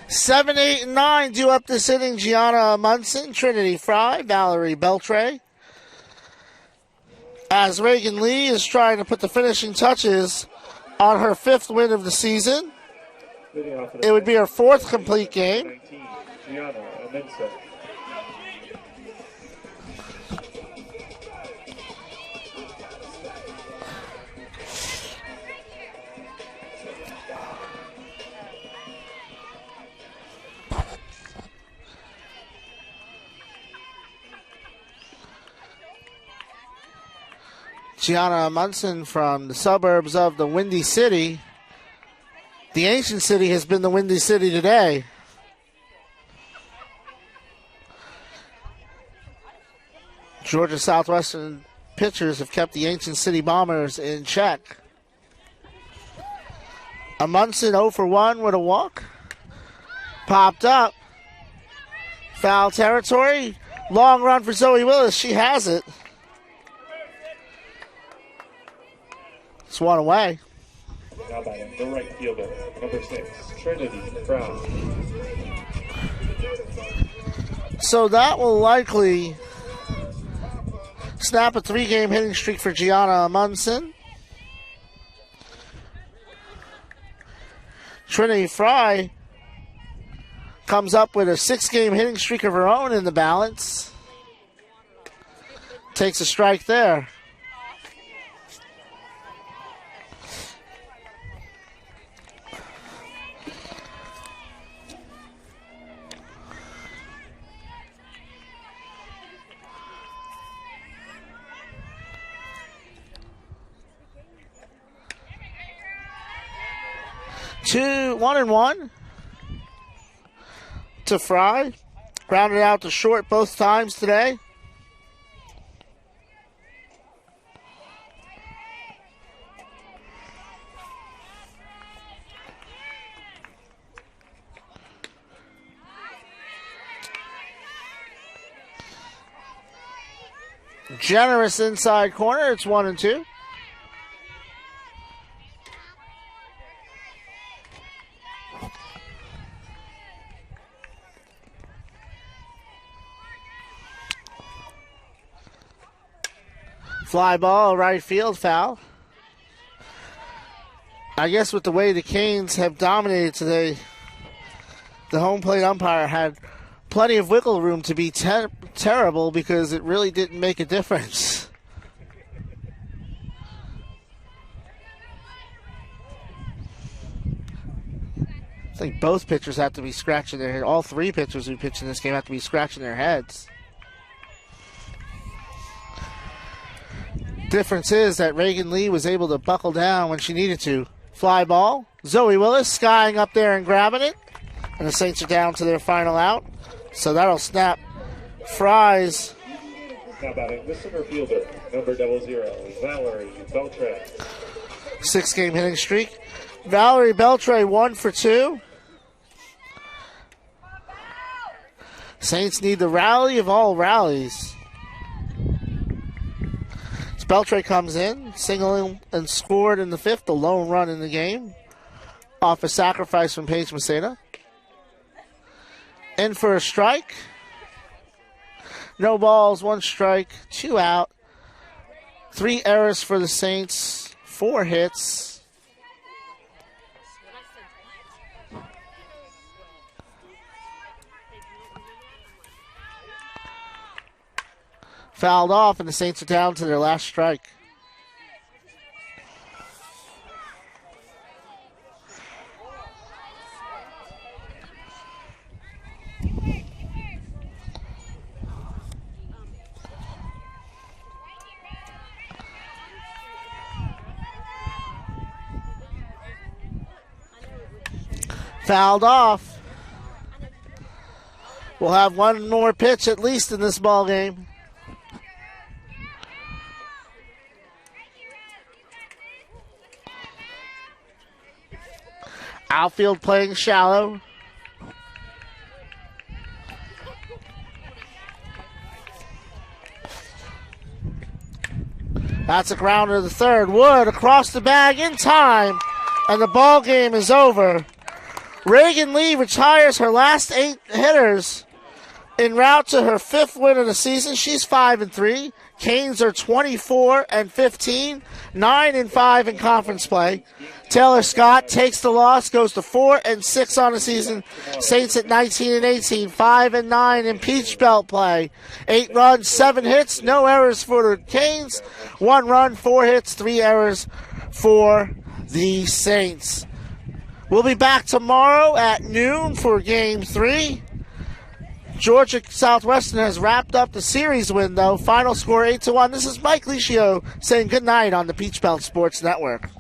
S1: Seven, 8, and 9 due up this inning. Gianna Munson, Trinity Fry, Valerie Beltray. As Reagan Lee is trying to put the finishing touches on her 5th win of the season. It would be her 4th complete game.
S2: 19, Gianna Amensa.
S1: Gianna Munson from the suburbs of the Windy City. The ancient city has been the Windy City today. Georgia Southwestern pitchers have kept the ancient city Bombers in check. Munson 0 for 1 with a walk. Popped up. Foul territory. Long run for Zoe Willis. She has it. It's one away.
S2: Now batting the right fielder, number 6, Trinity Brown.
S1: So that will likely snap a 3-game hitting streak for Gianna Munson. Trinity Fry comes up with a 6-game hitting streak of her own in the balance. Takes a strike there. One and one to Fry. Grounded out to short both times today. Generous inside corner. It's 1 and 2. Fly ball, right field, foul. I guess with the way the Canes have dominated today, the home plate umpire had plenty of wiggle room to be terrible because it really didn't make a difference. I think both pitchers have to be scratching their head. All 3 pitchers who pitch in this game have to be scratching their heads. Difference is that Reagan Lee was able to buckle down when she needed to. Fly ball. Zoe Willis skying up there and grabbing it. And the Saints are down to their final out. So that'll snap Fry's
S2: Now batting the center fielder, number 00, Valerie Beltran.
S1: 6-game hitting streak. Valerie Beltray 1 for 2. Saints need the rally of all rallies. As Beltray comes in, singling and scored in the 5th, the lone run in the game, off a sacrifice from Paige Maceda. In for a strike. No balls, 1 strike, 2 out. 3 errors for the Saints, 4 hits. Fouled off, and the Saints are down to their last strike. Fouled off. We'll have one more pitch at least in this ball game. Outfield playing shallow. That's a grounder to the third. Wood across the bag in time, and the ball game is over. Reagan Lee retires her last 8 hitters en route to her 5th win of the season. She's 5-3. Canes are 24-15, 9-5 in conference play. Taylor Scott takes the loss, goes to 4-6 on the season. Saints at 19-18, 5-9 in Peach Belt play. 8 runs, 7 hits, no errors for the Canes. 1 run, 4 hits, 3 errors for the Saints. We'll be back tomorrow at noon for Game 3. Georgia Southwestern has wrapped up the series win, though. Final score 8-1. This is Mike Licio saying good night on the Peach Belt Sports Network.